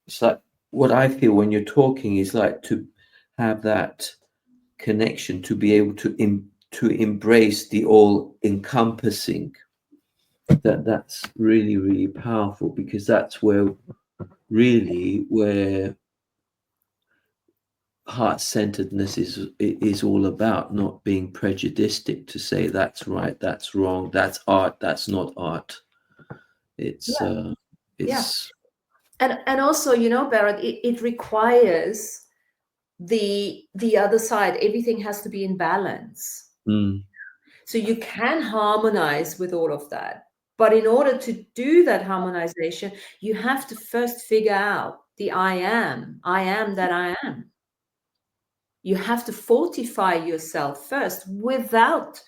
[SPEAKER 2] It's like what I feel when you're talking is like to have that connection, to be able to embrace the all-encompassing. That's really, really powerful, because that's where heart-centeredness is all about, not being prejudiced to say that's right, that's wrong, that's art, that's not art.
[SPEAKER 3] And also, you know, Barrett, it requires the other side. Everything has to be in balance. So you can harmonize with all of that, but in order to do that harmonization, you have to first figure out the I am that I am. You have to fortify yourself first without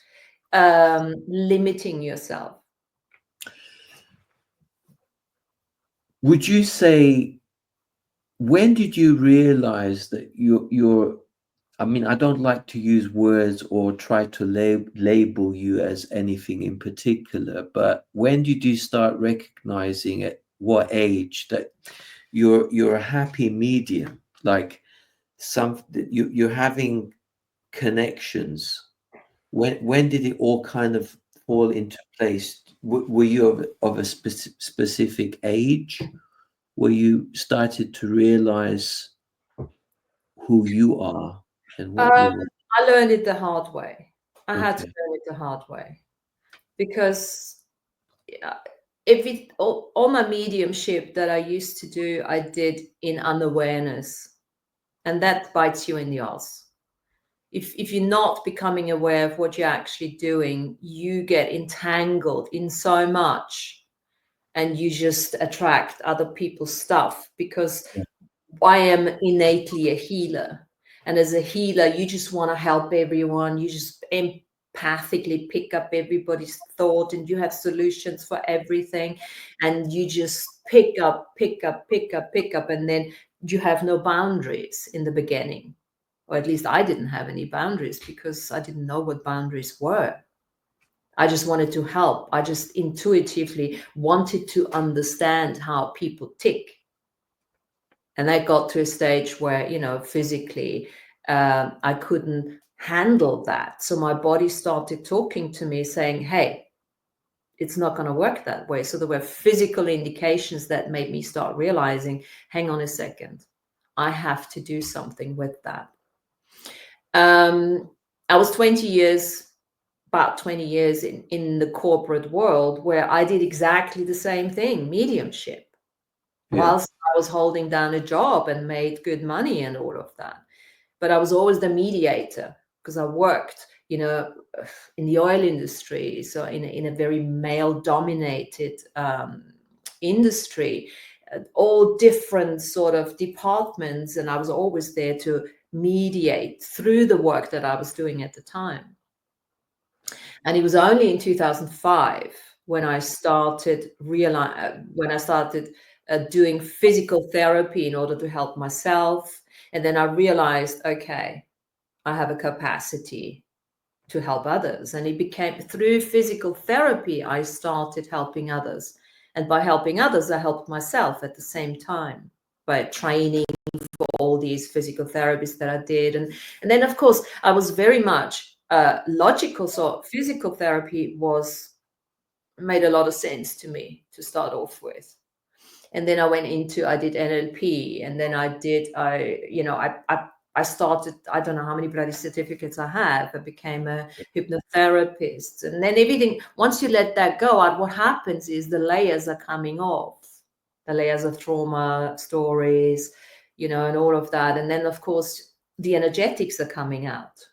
[SPEAKER 3] limiting yourself.
[SPEAKER 2] Would you say, when did you realize that you're I mean, I don't like to use words or try to label you as anything in particular, but when did you start recognizing at what age that you're a happy medium, like you're having connections? When did it all kind of fall into place? Were you of a specific age where you started to realize who you are and what you want?
[SPEAKER 3] I learned it the hard way. I had to learn it the hard way, because all my mediumship that I used to do, I did in unawareness, and that bites you in the ass. If you're not becoming aware of what you're actually doing, you get entangled in so much, and you just attract other people's stuff, because I am innately a healer. And as a healer, you just want to help everyone. You just telepathically pick up everybody's thought, and you have solutions for everything, and you just pick up, and then you have no boundaries in the beginning. Or at least I didn't have any boundaries, because I didn't know what boundaries were. I just wanted to help. I just intuitively wanted to understand how people tick. And I got to a stage where, physically, I couldn't handle that. So my body started talking to me saying, hey, it's not going to work that way. So there were physical indications that made me start realizing, hang on a second, I have to do something with that. I was about 20 years in the corporate world, where I did exactly the same thing, mediumship, whilst I was holding down a job and made good money and all of that. But I was always the mediator, because I worked, in the oil industry, so in a very male-dominated industry, all different sort of departments, and I was always there to mediate through the work that I was doing at the time. And it was only in 2005 when I started doing physical therapy in order to help myself. And then I realized, okay, I have a capacity to help others. And it became through physical therapy, I started helping others. And by helping others, I helped myself at the same time by training for all these physical therapies that I did. And then, of course, I was very much logical. So physical therapy made a lot of sense to me to start off with. And then I did NLP, and then I started, I don't know how many bloody certificates I have. I became a hypnotherapist. And then everything, once you let that go out, what happens is the layers are coming off, the layers of trauma, stories, and all of that. And then, of course, the energetics are coming out.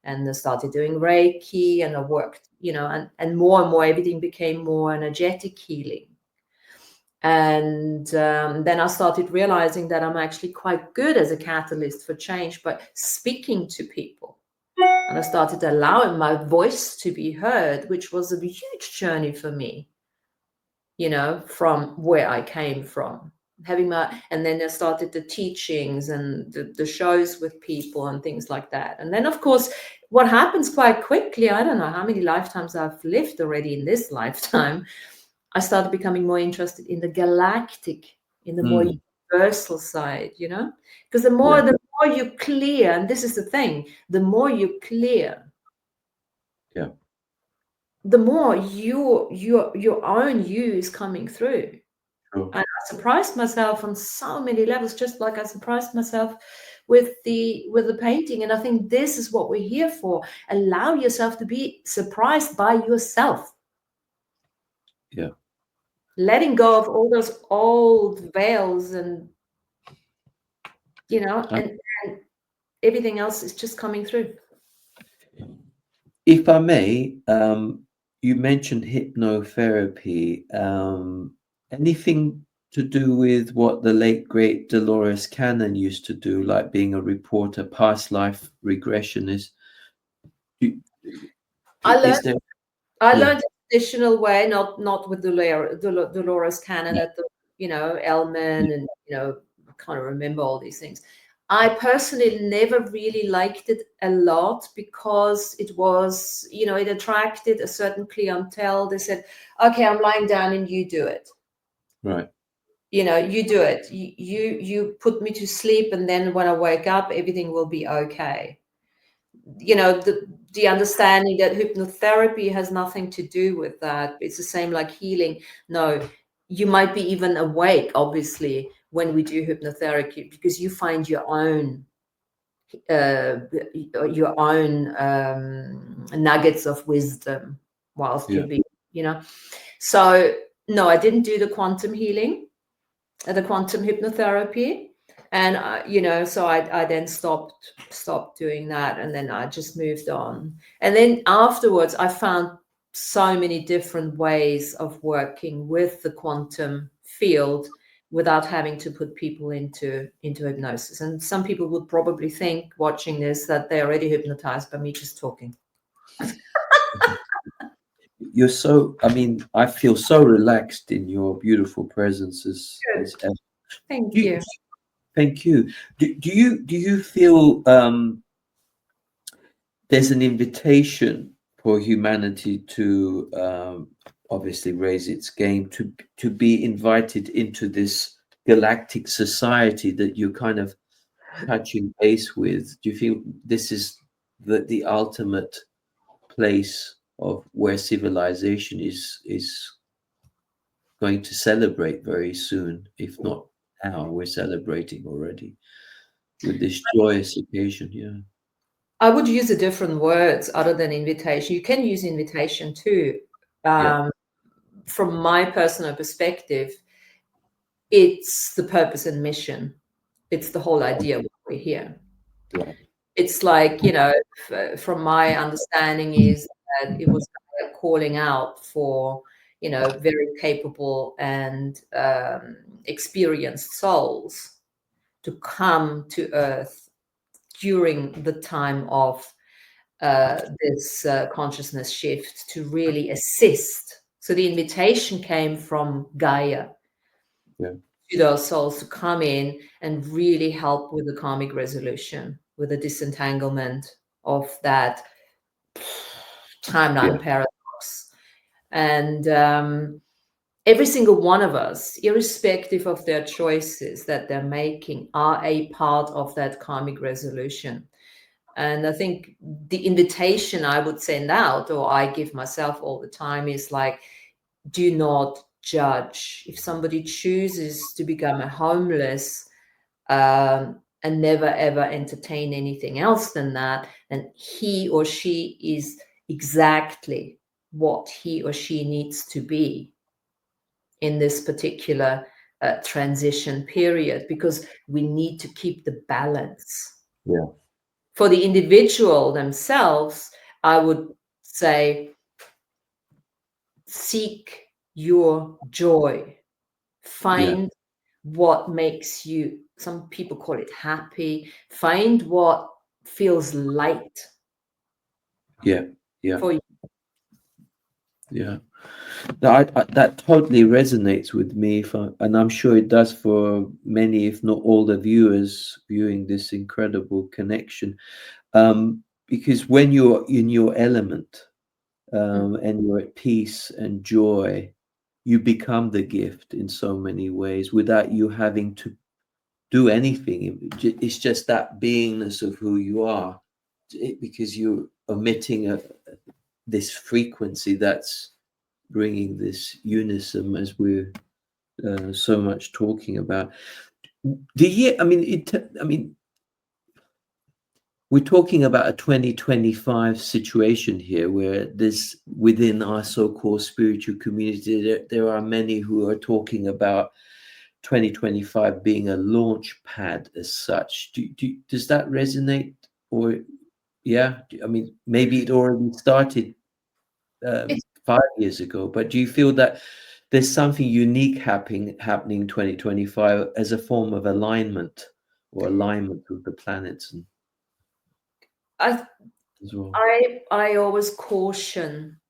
[SPEAKER 3] And I started doing Reiki, and I worked, and more, everything became more energetic healing. And then I started realizing that I'm actually quite good as a catalyst for change by speaking to people. And I started allowing my voice to be heard, which was a huge journey for me, from where I came from. And then I started the teachings and the shows with people and things like that. And then, of course, what happens quite quickly, I don't know how many lifetimes I've lived already in this lifetime, I started becoming more interested in the galactic, in the more universal side, because the more you clear, and this is the thing, the more you clear, the more your own you is coming through. Sure. And I surprised myself on so many levels, just like I surprised myself with the painting. And I think this is what we're here for. Allow yourself to be surprised by yourself.
[SPEAKER 2] Yeah.
[SPEAKER 3] Letting go of all those old veils and and everything else is just coming through.
[SPEAKER 2] If I may, you mentioned hypnotherapy. Anything to do with what the late great Dolores Cannon used to do, like being a reporter, past life regressionist?
[SPEAKER 3] I learned a traditional way, not with Dolores Cannon at the Elman, and I can't remember all these things. I personally never really liked it a lot, because it was, it attracted a certain clientele. They said, okay, I'm lying down and you do it.
[SPEAKER 2] Right.
[SPEAKER 3] You do it. You put me to sleep, and then when I wake up, everything will be okay. The understanding that hypnotherapy has nothing to do with that. It's the same like healing. No, you might be even awake, obviously, when we do hypnotherapy, because you find your own nuggets of wisdom whilst you're being, So no, I didn't do the quantum healing, the quantum hypnotherapy. And, so I then stopped doing that. And then I just moved on. And then afterwards, I found so many different ways of working with the quantum field without having to put people into hypnosis. And some people would probably think, watching this, that they're already hypnotized by me just talking.
[SPEAKER 2] you're so, I mean, I feel so relaxed in your beautiful presence as ever.
[SPEAKER 3] Thank
[SPEAKER 2] Do
[SPEAKER 3] you.
[SPEAKER 2] Thank you. Do you feel there's an invitation for humanity to obviously raise its game, to be invited into this galactic society that you're kind of touching base with? Do you feel this is the ultimate place of where civilization is going to celebrate very soon? If not now, we're celebrating already with this joyous occasion. Yeah.
[SPEAKER 3] I would use a different words other than invitation. You can use invitation too.
[SPEAKER 2] Yeah.
[SPEAKER 3] From my personal perspective, it's the purpose and mission. It's the whole idea of why we're here.
[SPEAKER 2] Yeah.
[SPEAKER 3] It's like, from my understanding is that it was calling out for, very capable and experienced souls to come to Earth during the time of this consciousness shift to really assist. So the invitation came from Gaia to those souls to come in and really help with the karmic resolution, with the disentanglement of that timeline paradox. And every single one of us, irrespective of their choices that they're making, are a part of that karmic resolution. And I think the invitation I would send out, or I give myself all the time, is like, do not judge. If somebody chooses to become a homeless and never ever entertain anything else than that, then he or she is exactly what he or she needs to be in this particular transition period, because we need to keep the balance.
[SPEAKER 2] Yeah.
[SPEAKER 3] For the individual themselves, I would say, seek your joy. Find what makes you, some people call it happy. Find what feels light for you.
[SPEAKER 2] Yeah. No, that totally resonates with me, and I'm sure it does for many, if not all, the viewers viewing this incredible connection. Because when you're in your element and you're at peace and joy, you become the gift in so many ways without you having to do anything. It's just that beingness of who you are, because you're emitting this frequency that's bringing this unison, as we're so much talking about. The year, I mean, we're talking about a 2025 situation here, where there's, within our so-called spiritual community, there are many who are talking about 2025 being a launch pad as such. Does that resonate? Or I mean, maybe it already started 5 years ago, but do you feel that there's something unique happening in 2025 as a form of alignment with the planets and as well?
[SPEAKER 3] I always caution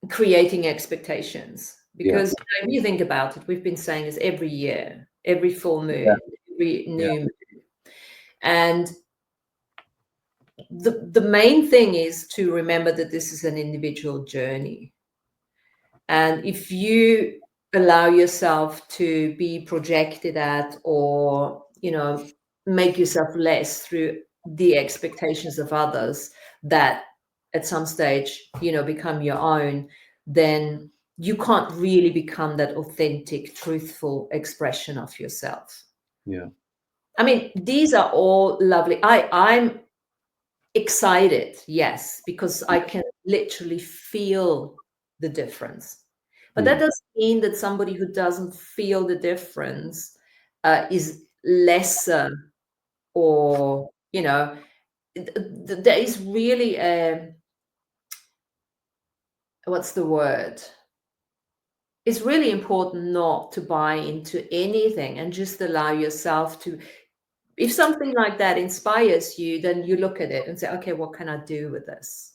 [SPEAKER 3] creating expectations, because if you think about it, we've been saying this every year, every full moon, every new moon. And the main thing is to remember that this is an individual journey. And if you allow yourself to be projected at, or, make yourself less through the expectations of others that at some stage, become your own, then you can't really become that authentic, truthful expression of yourself. I mean, these are all lovely. I'm excited, yes, because I can literally feel the difference. But that doesn't mean that somebody who doesn't feel the difference is lesser, or, there is really what's the word? It's really important not to buy into anything and just allow yourself to if something like that inspires you, then you look at it and say, okay, what can I do with this?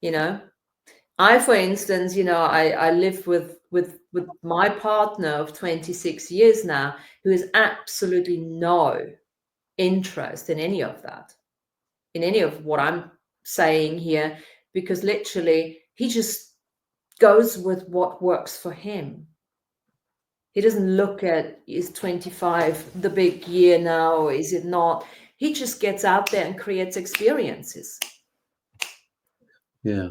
[SPEAKER 3] You know, I, for instance, I live with my partner of 26 years now, who has absolutely no interest in any of that, in any of what I'm saying here, because literally he just goes with what works for him. He doesn't look at, is 25 the big year now, or is it not? He just gets out there and creates experiences.
[SPEAKER 2] Yeah.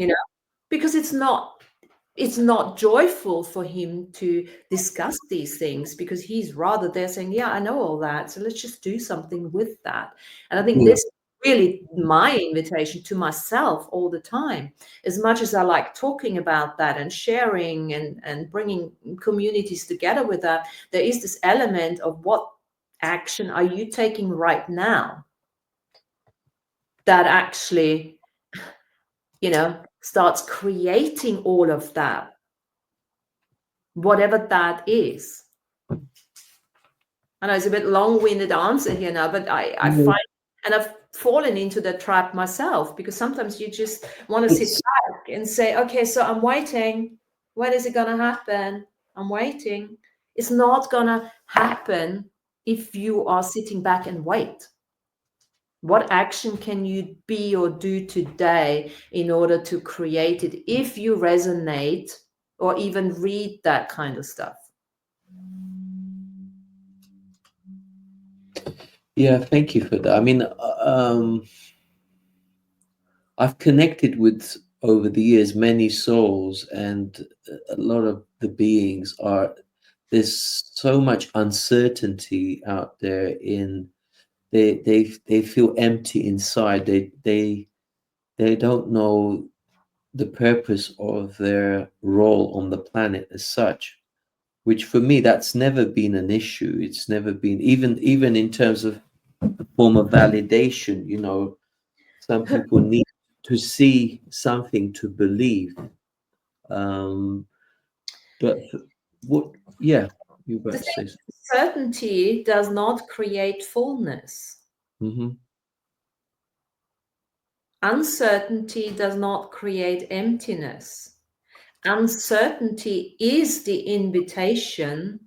[SPEAKER 3] Because it's not joyful for him to discuss these things, because he's rather there saying, yeah, I know all that, so let's just do something with that. And I think this is really my invitation to myself all the time. As much as I like talking about that and sharing and bringing communities together with that, there is this element of what action are you taking right now that actually, starts creating all of that, whatever that is. I know it's a bit long-winded answer here now, but I find, and I've fallen into the trap myself, because sometimes you just want to sit back and say, okay, so I'm waiting. When is it going to happen? I'm waiting. It's not going to happen if you are sitting back and wait. What action can you be or do today in order to create it, if you resonate or even read that kind of stuff?
[SPEAKER 2] Yeah, thank you for that. I mean, I've connected with, over the years, many souls, and a lot of the beings there's so much uncertainty out there. They feel empty inside. They don't know the purpose of their role on the planet as such, which for me, that's never been an issue. It's never been, even in terms of a form of validation, some people need to see something to believe. But what, yeah, you
[SPEAKER 3] The
[SPEAKER 2] better say.
[SPEAKER 3] certainty does not create fullness.
[SPEAKER 2] Mm-hmm.
[SPEAKER 3] Uncertainty does not create emptiness. Uncertainty is the invitation.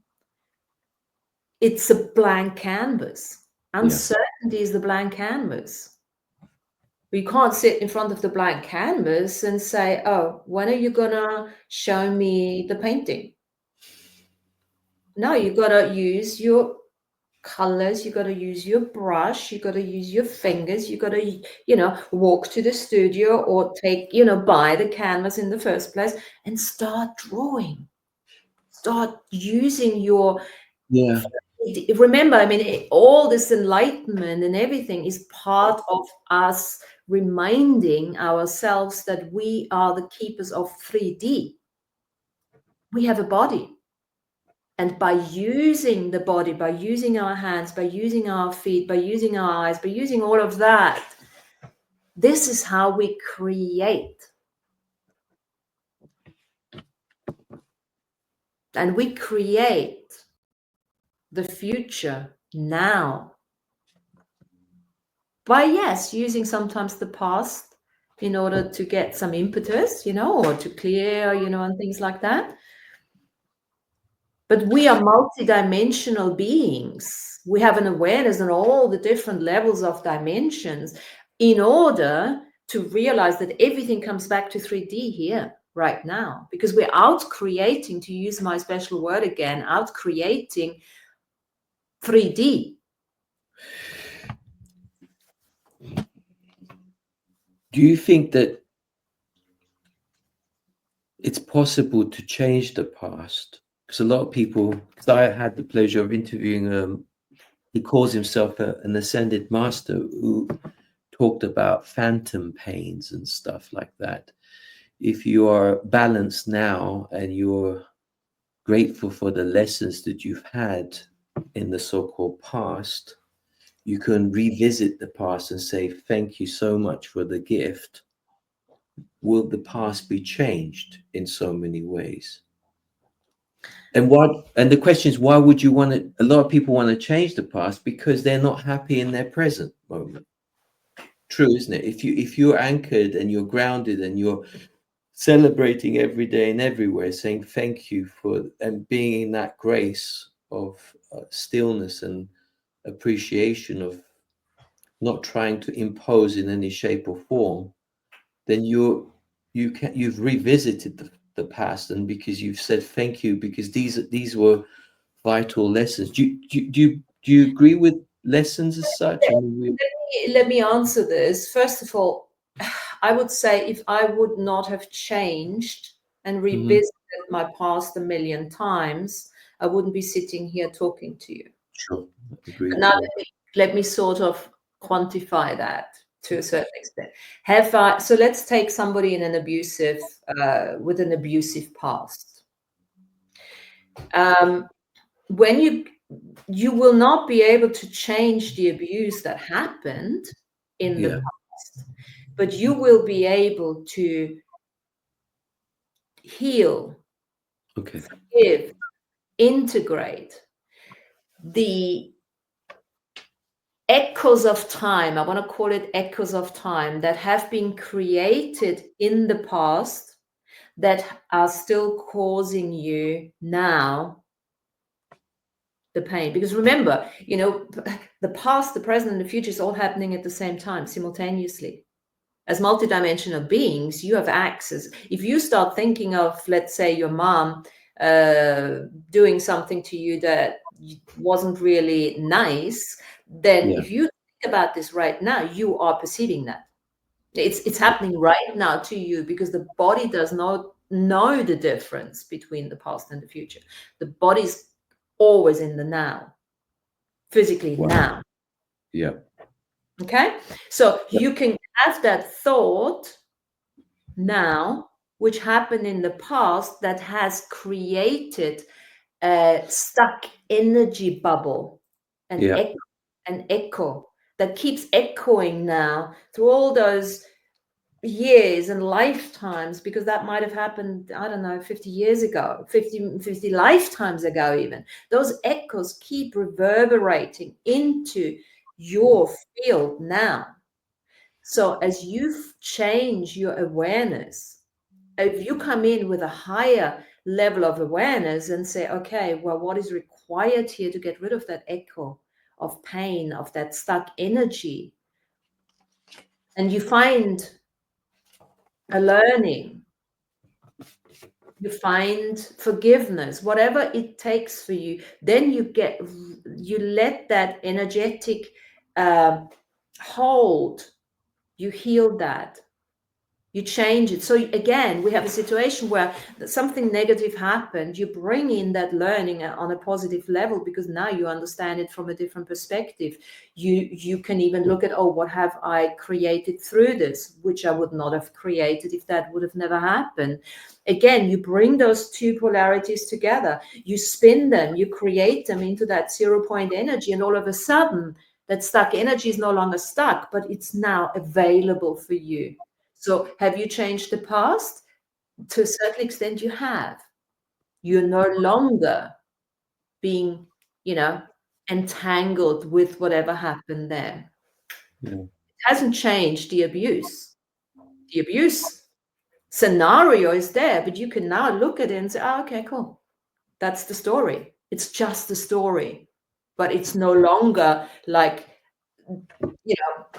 [SPEAKER 3] It's a blank canvas. Uncertainty is the blank canvas. We can't sit in front of the blank canvas and say, oh, when are you going to show me the painting? No, you got to use your colors, you got to use your brush, you got to use your fingers, you got to walk to the studio or buy the canvas in the first place and start drawing, start using your remember, I mean, all this enlightenment and everything is part of us reminding ourselves that we are the keepers of 3D. We have a body. And by using the body, by using our hands, by using our feet, by using our eyes, by using all of that, this is how we create. And we create the future now. By, yes, using sometimes the past in order to get some impetus, or to clear, and things like that. But we are multidimensional beings. We have an awareness on all the different levels of dimensions in order to realize that everything comes back to 3D here right now, because we're out creating, to use my special word again, out creating 3D.
[SPEAKER 2] Do you think that it's possible to change the past? Because a lot of people, because I had the pleasure of interviewing, he calls himself an ascended master, who talked about phantom pains and stuff like that. If you are balanced now and you're grateful for the lessons that you've had in the so-called past, you can revisit the past and say, thank you so much for the gift. Will the past be changed in so many ways? And the question is, why would you want to? A lot of people want to change the past because they're not happy in their present moment. True, isn't it? If you're anchored and you're grounded and you're celebrating every day and everywhere, saying thank you for and being in that grace of stillness and appreciation of not trying to impose in any shape or form, then you've revisited the past, and because you've said thank you because these were vital lessons. Do you agree with lessons as such? I mean,
[SPEAKER 3] Let me answer this. First of all, I would say if I would not have changed and revisited my past a million times, I wouldn't be sitting here talking to you.
[SPEAKER 2] sure, agree.
[SPEAKER 3] Now let me sort of quantify that to a certain extent. So let's take somebody in an abusive with an abusive past. When you will not be able to change the abuse that happened in the past, but you will be able to heal, forgive, integrate the echoes of time. I want to call it echoes of time that have been created in the past that are still causing you now the pain. Because remember, the past, the present, and the future is all happening at the same time, simultaneously. As multidimensional beings, you have access. If you start thinking of, let's say, your mom doing something to you that wasn't really nice, then if you think about this right now, you are perceiving that. It's happening right now to you because the body does not know the difference between the past and the future. The body's always in the now, physically now.
[SPEAKER 2] Yeah.
[SPEAKER 3] Okay, so you can have that thought now, which happened in the past, that has created a stuck energy bubble, an echo that keeps echoing now through all those years and lifetimes, because that might have happened, I don't know, 50 years ago, 50 lifetimes ago even. Those echoes keep reverberating into your field now. So as you change your awareness, if you come in with a higher level of awareness and say, okay, well, what is required here to get rid of that echo of pain, of that stuck energy, and you find a learning, you find forgiveness, whatever it takes for you, then you let that energetic hold, you heal that, you change it. So again, we have a situation where something negative happened, you bring in that learning on a positive level because now you understand it from a different perspective. You can even look at, oh, what have I created through this, which I would not have created if that would have never happened. Again, you bring those two polarities together, you spin them, you create them into that 0 point energy, and all of a sudden that stuck energy is no longer stuck, but it's now available for you. So have you changed the past? To a certain extent, you have. You're no longer being, entangled with whatever happened there.
[SPEAKER 2] Yeah.
[SPEAKER 3] It hasn't changed the abuse. The abuse scenario is there, but you can now look at it and say, oh, okay, cool. That's the story. It's just the story, but it's no longer like,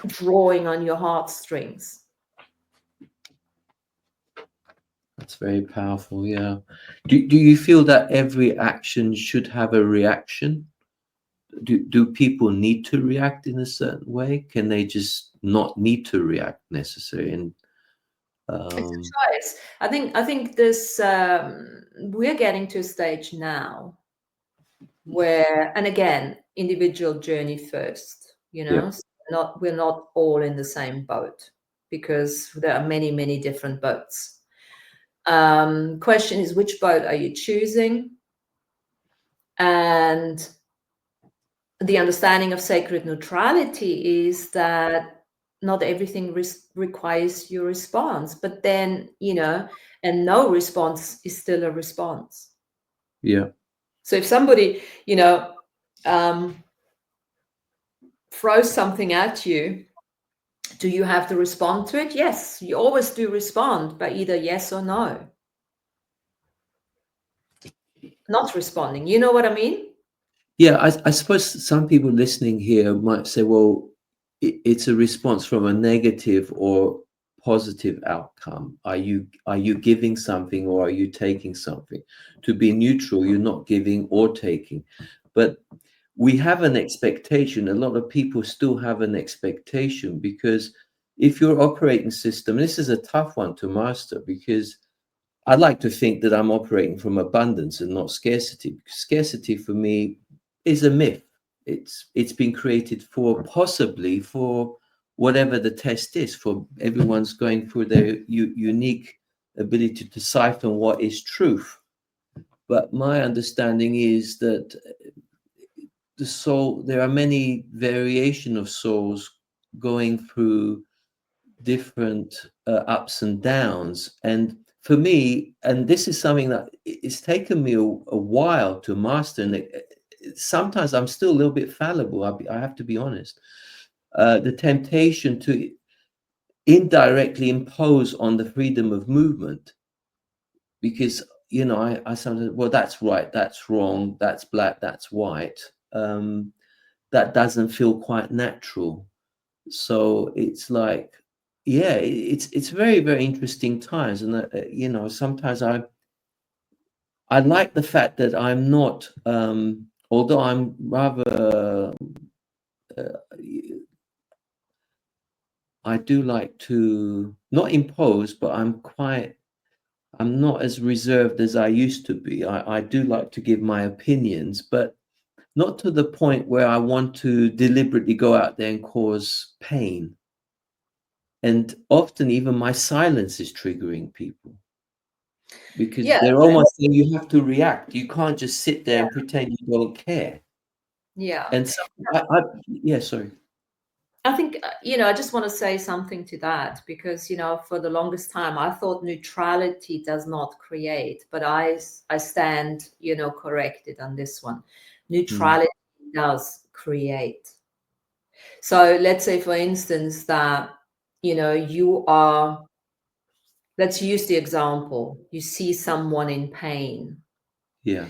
[SPEAKER 3] drawing on your heartstrings.
[SPEAKER 2] That's very powerful. Yeah. Do you feel that every action should have a reaction? Do people need to react in a certain way? Can they just not need to react necessarily? And
[SPEAKER 3] it's a choice. I think this we're getting to a stage now where, and again, individual journey first. So we're not all in the same boat because there are many, many different boats. Question is, which boat are you choosing? And the understanding of sacred neutrality is that not everything requires your response, but then, and no response is still a response.
[SPEAKER 2] Yeah.
[SPEAKER 3] So if somebody, throws something at you, do you have to respond to it? Yes, you always do respond by either yes or no. Not responding. You know what I mean?
[SPEAKER 2] Yeah, I suppose some people listening here might say, well, it's a response from a negative or positive outcome. Are you giving something or are you taking something? To be neutral, you're not giving or taking. But we have an expectation. A lot of people still have an expectation, because if your operating system, this is a tough one to master, because I like to think that I'm operating from abundance and not scarcity. Because scarcity for me is a myth. It's been created for possibly for whatever the test is. For everyone's going through their unique ability to siphon what is truth. But my understanding is that the soul, there are many variation of souls going through different ups and downs. And for me, and this is something that it's taken me a while to master, and sometimes I'm still a little bit fallible. I have to be honest. The temptation to indirectly impose on the freedom of movement, because I sometimes, well, that's right, that's wrong, that's black, that's white. That doesn't feel quite natural. So it's like, yeah, it's very, very interesting times. And sometimes I like the fact that I'm not, although I'm rather I do like to not impose, but I'm not as reserved as I used to be. I do like to give my opinions, but not to the point where I want to deliberately go out there and cause pain. And often even my silence is triggering people, because they're almost saying you have to react. You can't just sit there and pretend you don't care.
[SPEAKER 3] Yeah.
[SPEAKER 2] And so sorry.
[SPEAKER 3] I think, I just want to say something to that, because, for the longest time, I thought neutrality does not create, but I stand, corrected on this one. Neutrality does create. So let's say, for instance, that, you are, let's use the example, you see someone in pain.
[SPEAKER 2] Yeah.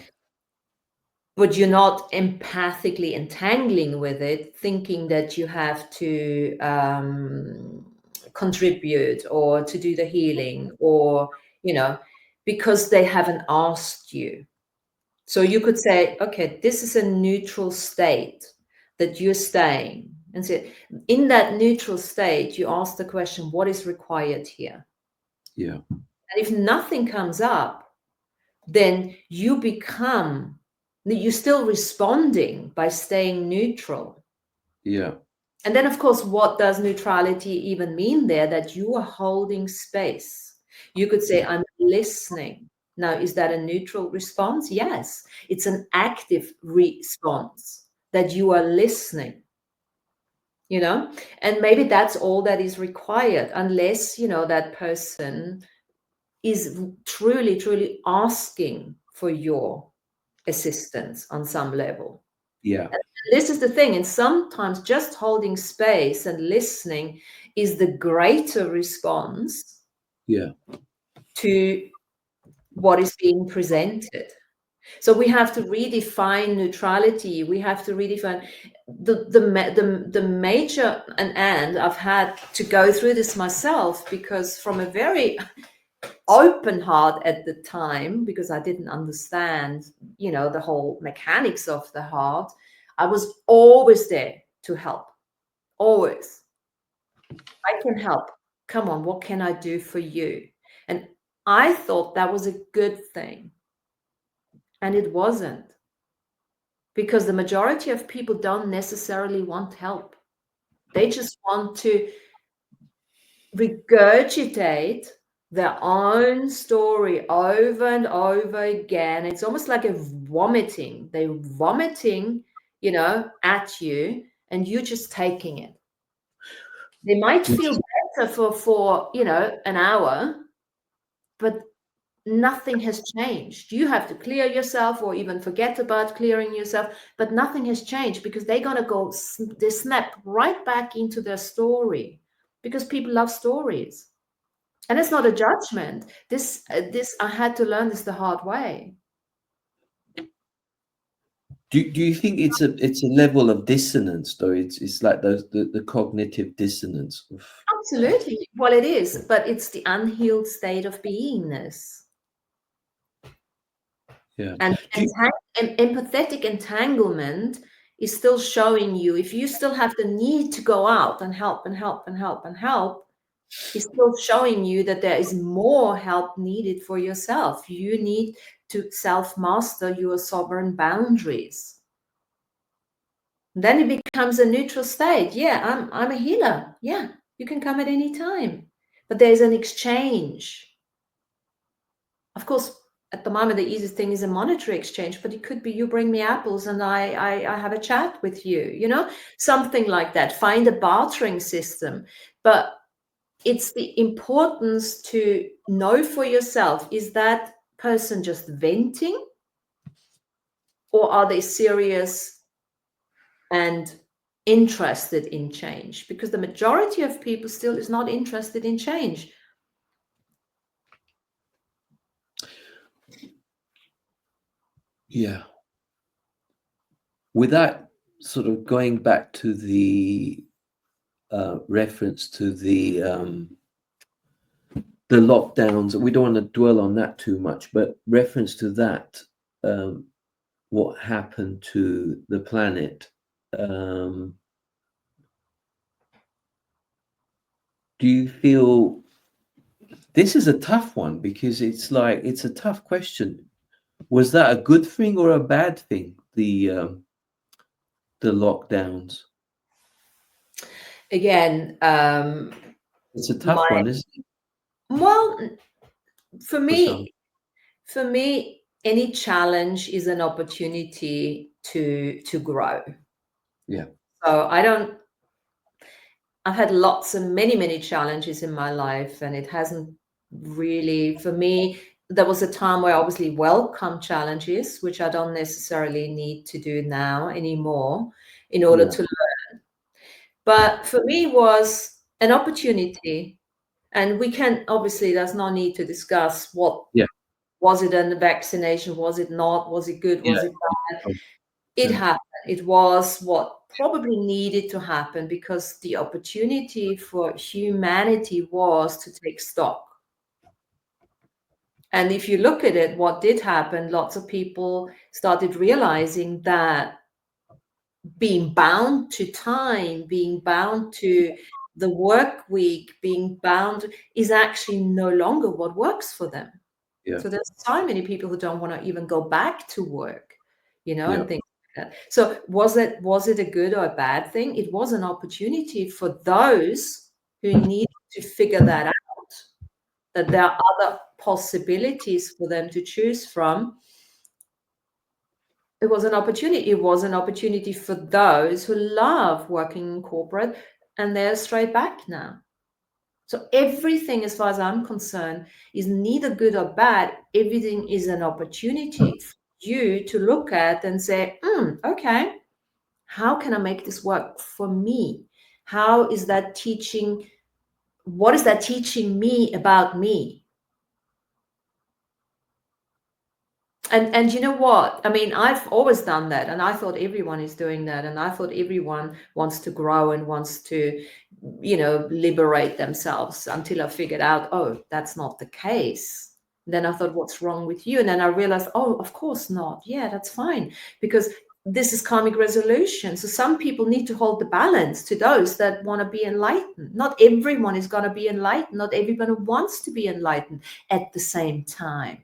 [SPEAKER 3] But you're not empathically entangling with it, thinking that you have to contribute or to do the healing, or, because they haven't asked you. So you could say, okay, this is a neutral state that you're staying. And so in that neutral state, you ask the question, what is required here?
[SPEAKER 2] Yeah.
[SPEAKER 3] And if nothing comes up, then you're still responding by staying neutral.
[SPEAKER 2] Yeah.
[SPEAKER 3] And then, of course, what does neutrality even mean there? That you are holding space. You could say, I'm listening. Now, is that a neutral response? Yes, it's an active response, that you are listening. And maybe that's all that is required, unless, that person is truly, truly asking for your assistance on some level.
[SPEAKER 2] Yeah.
[SPEAKER 3] And this is the thing. And sometimes just holding space and listening is the greater response to what is being presented. So we have to redefine neutrality. We have to redefine the major, and I've had to go through this myself, because from a very open heart at the time, because I didn't understand, the whole mechanics of the heart, I was always there to help. Always. I can help. Come on, what can I do for you? And I thought that was a good thing. And it wasn't. Because the majority of people don't necessarily want help. They just want to regurgitate their own story over and over again. It's almost like a vomiting. They're vomiting, at you, and you're just taking it. They might feel better for an hour, but nothing has changed. You have to clear yourself or even forget about clearing yourself, but nothing has changed because they're going to go, they snap right back into their story because people love stories. And it's not a judgment. This I had to learn this the hard way.
[SPEAKER 2] Do you think it's a level of dissonance though? It's like the cognitive dissonance of...
[SPEAKER 3] Absolutely. Well, it is, but it's the unhealed state of beingness.
[SPEAKER 2] Yeah.
[SPEAKER 3] And empathetic entanglement is still showing you, if you still have the need to go out and help and help and help and help, it's still showing you that there is more help needed for yourself. You need to self-master your sovereign boundaries. Then it becomes a neutral state. Yeah, I'm a healer. Yeah, you can come at any time. But there's an exchange. Of course, at the moment, the easiest thing is a monetary exchange, but it could be you bring me apples and I have a chat with you, something like that. Find a bartering system. But it's the importance to know for yourself, is that person just venting, or are they serious and interested in change? Because the majority of people still is not interested in change.
[SPEAKER 2] Yeah. Without sort of going back to the reference to the lockdowns, we don't want to dwell on that too much, but reference to that, what happened to the planet. Do you feel this is a tough one, because it's a tough question. Was that a good thing or a bad thing, the lockdowns?
[SPEAKER 3] Again,
[SPEAKER 2] it's a tough one, isn't it?
[SPEAKER 3] Well, for me, any challenge is an opportunity to grow.
[SPEAKER 2] Yeah.
[SPEAKER 3] So I've had many challenges in my life, and it hasn't really, for me, there was a time where I obviously welcome challenges, which I don't necessarily need to do now anymore in order to learn. But for me, it was an opportunity. And we can, obviously, there's no need to discuss what, was it a vaccination? Was it not? Was it good? Was it bad? It happened. It was what probably needed to happen, because the opportunity for humanity was to take stock. And if you look at it, what did happen, lots of people started realizing that being bound to time, being bound to the work week, being bound is actually no longer what works for them. So there's so many people who don't want to even go back to work, and things like that. So was it a good or a bad thing? It was an opportunity for those who need to figure that out, that there are other possibilities for them to choose from. It was an opportunity. It was an opportunity for those who love working in corporate, and they're straight back now. So everything, as far as I'm concerned, is neither good or bad. Everything is an opportunity for you to look at and say, okay, how can I make this work for me? How is that teaching? What is that teaching me about me? And you know what? I mean, I've always done that, and I thought everyone is doing that, and I thought everyone wants to grow and wants to, liberate themselves, until I figured out, oh, that's not the case. Then I thought, what's wrong with you? And then I realized, oh, of course not. Yeah, that's fine, because this is karmic resolution. So some people need to hold the balance to those that want to be enlightened. Not everyone is going to be enlightened. Not everyone wants to be enlightened at the same time.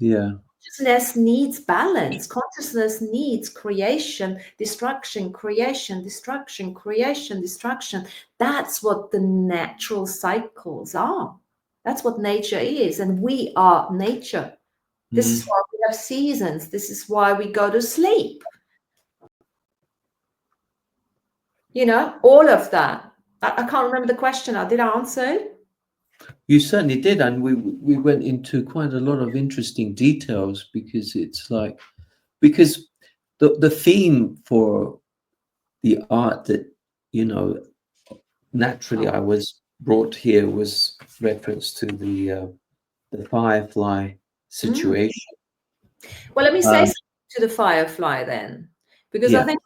[SPEAKER 2] Yeah.
[SPEAKER 3] Consciousness needs balance. Consciousness needs creation, destruction, creation, destruction, creation, destruction. That's what the natural cycles are. That's what nature is. And we are nature. This is why we have seasons. This is why we go to sleep. All of that. I can't remember the question. Did I answer it?
[SPEAKER 2] You certainly did, and we went into quite a lot of interesting details because it's like because the theme for the art that naturally I was brought here was reference to the Firefly situation.
[SPEAKER 3] Well, let me say
[SPEAKER 2] Um,
[SPEAKER 3] something to the Firefly then, because I
[SPEAKER 2] yeah,
[SPEAKER 3] think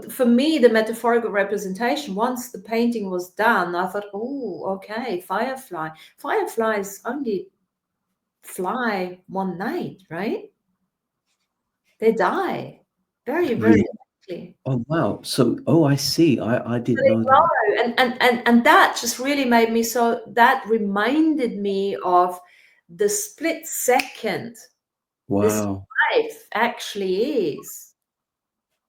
[SPEAKER 3] for me, the metaphorical representation, once the painting was done, I thought, oh, okay, Firefly. Fireflies only fly one night, right? They die very, very
[SPEAKER 2] really.
[SPEAKER 3] quickly.
[SPEAKER 2] Oh wow! So I see. I
[SPEAKER 3] So
[SPEAKER 2] didn't
[SPEAKER 3] they
[SPEAKER 2] know that.
[SPEAKER 3] grow, and that just really made me so. That reminded me of the split second this
[SPEAKER 2] Wow.
[SPEAKER 3] life actually is.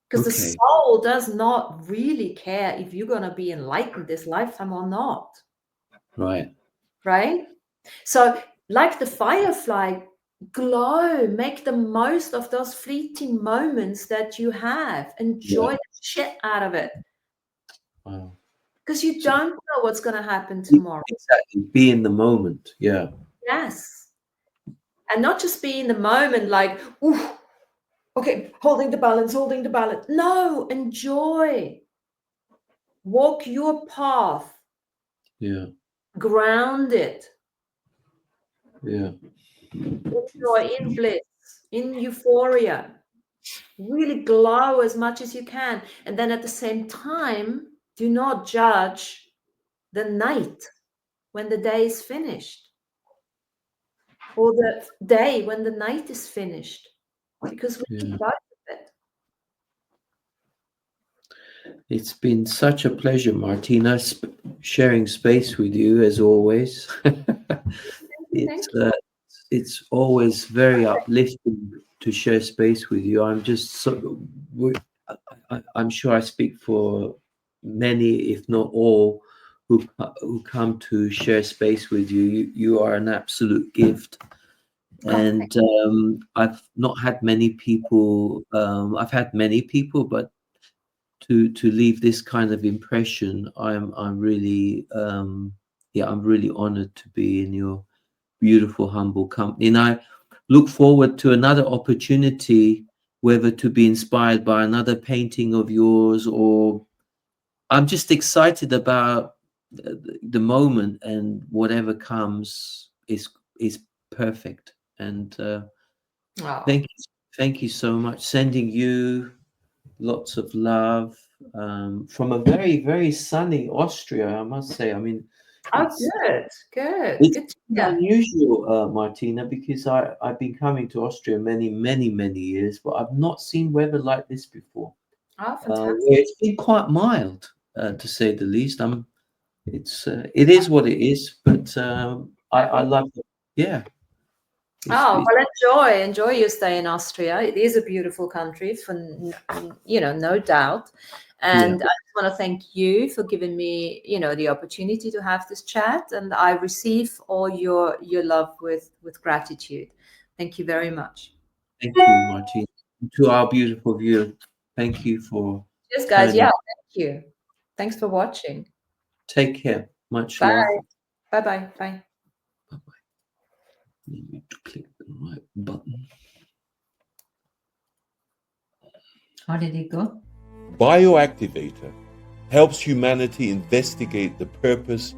[SPEAKER 3] Because the
[SPEAKER 2] Okay.
[SPEAKER 3] soul does not really care if you're going to be enlightened this lifetime or not,
[SPEAKER 2] Right.
[SPEAKER 3] right? So, like the Firefly, glow, make the most of those fleeting moments that you have, enjoy
[SPEAKER 2] Yeah.
[SPEAKER 3] the shit out of it,
[SPEAKER 2] Wow.
[SPEAKER 3] because you
[SPEAKER 2] So,
[SPEAKER 3] don't know what's going to happen tomorrow.
[SPEAKER 2] exactly. Be in the moment. Yeah.
[SPEAKER 3] Yes. And not just be in the moment like, ooh, okay, holding the balance, holding the balance. No, enjoy. Walk your path.
[SPEAKER 2] Yeah.
[SPEAKER 3] Ground it.
[SPEAKER 2] Yeah.
[SPEAKER 3] Enjoy in bliss, in euphoria. Really glow as much as you can. And then at the same time, do not judge the night when the day is finished, or the day when the night is finished, because we
[SPEAKER 2] Yeah.
[SPEAKER 3] need both of it.
[SPEAKER 2] It's been such a pleasure, Martina, sharing space with you as always.
[SPEAKER 3] Thank
[SPEAKER 2] it's
[SPEAKER 3] you.
[SPEAKER 2] it's always very uplifting to share space with you. I'm just so I'm sure I speak for many, if not all, who come to share space with you. You are an absolute gift, and I've not had many people. I've had many people, but to leave this kind of impression, I'm really I'm really honored to be in your beautiful, humble company. And I look forward to another opportunity, whether to be inspired by another painting of yours, or I'm just excited about the moment, and whatever comes is perfect. And
[SPEAKER 3] Oh,
[SPEAKER 2] thank you so much. Sending you lots of love from a very, very sunny Austria, I must say. I mean, it's
[SPEAKER 3] good, good,
[SPEAKER 2] it's
[SPEAKER 3] good to hear.
[SPEAKER 2] unusual, Martina, because I've been coming to Austria many, many, many years, but I've not seen weather like this before.
[SPEAKER 3] Oh, fantastic.
[SPEAKER 2] It's been quite mild, to say the least. It is what it is, but I love it. Yeah,
[SPEAKER 3] Oh,
[SPEAKER 2] it's
[SPEAKER 3] well, enjoy your stay in Austria. It is a beautiful country, for no doubt.
[SPEAKER 2] yeah.
[SPEAKER 3] And I just want to thank you for giving me, the opportunity to have this chat. And I receive all your love with gratitude. Thank you very much.
[SPEAKER 2] Thank you, Martina. To our beautiful viewer, thank you for
[SPEAKER 3] Cheers, guys. Yeah,
[SPEAKER 2] turning.
[SPEAKER 3] thank you. Thanks for watching.
[SPEAKER 2] Take care. Much
[SPEAKER 3] Bye.
[SPEAKER 2] love.
[SPEAKER 3] Bye-bye. Bye.
[SPEAKER 2] Bye bye. Need to click the right button.
[SPEAKER 4] How did it go?
[SPEAKER 1] Bioactivator helps humanity investigate the purpose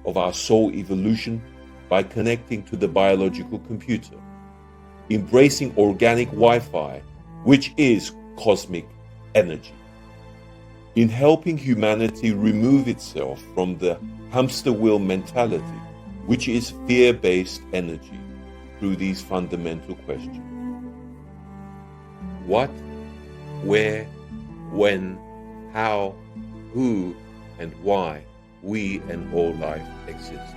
[SPEAKER 1] of our soul evolution by connecting to the biological computer, embracing organic Wi-Fi, which is cosmic energy. In helping humanity remove itself from the hamster wheel mentality, which is fear-based energy, through these fundamental questions. What, where, when, how, who, and why we and all life exist.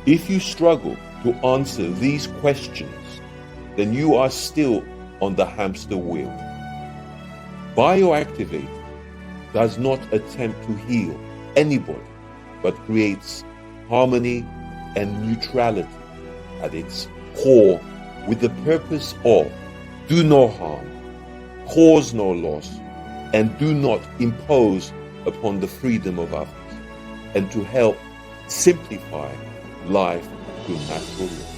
[SPEAKER 1] If you struggle to answer these questions, then you are still on the hamster wheel. Bioactivator does not attempt to heal anybody, but creates harmony and neutrality at its core, with the purpose of do no harm, cause no loss, and do not impose upon the freedom of others, and to help simplify life to natural law.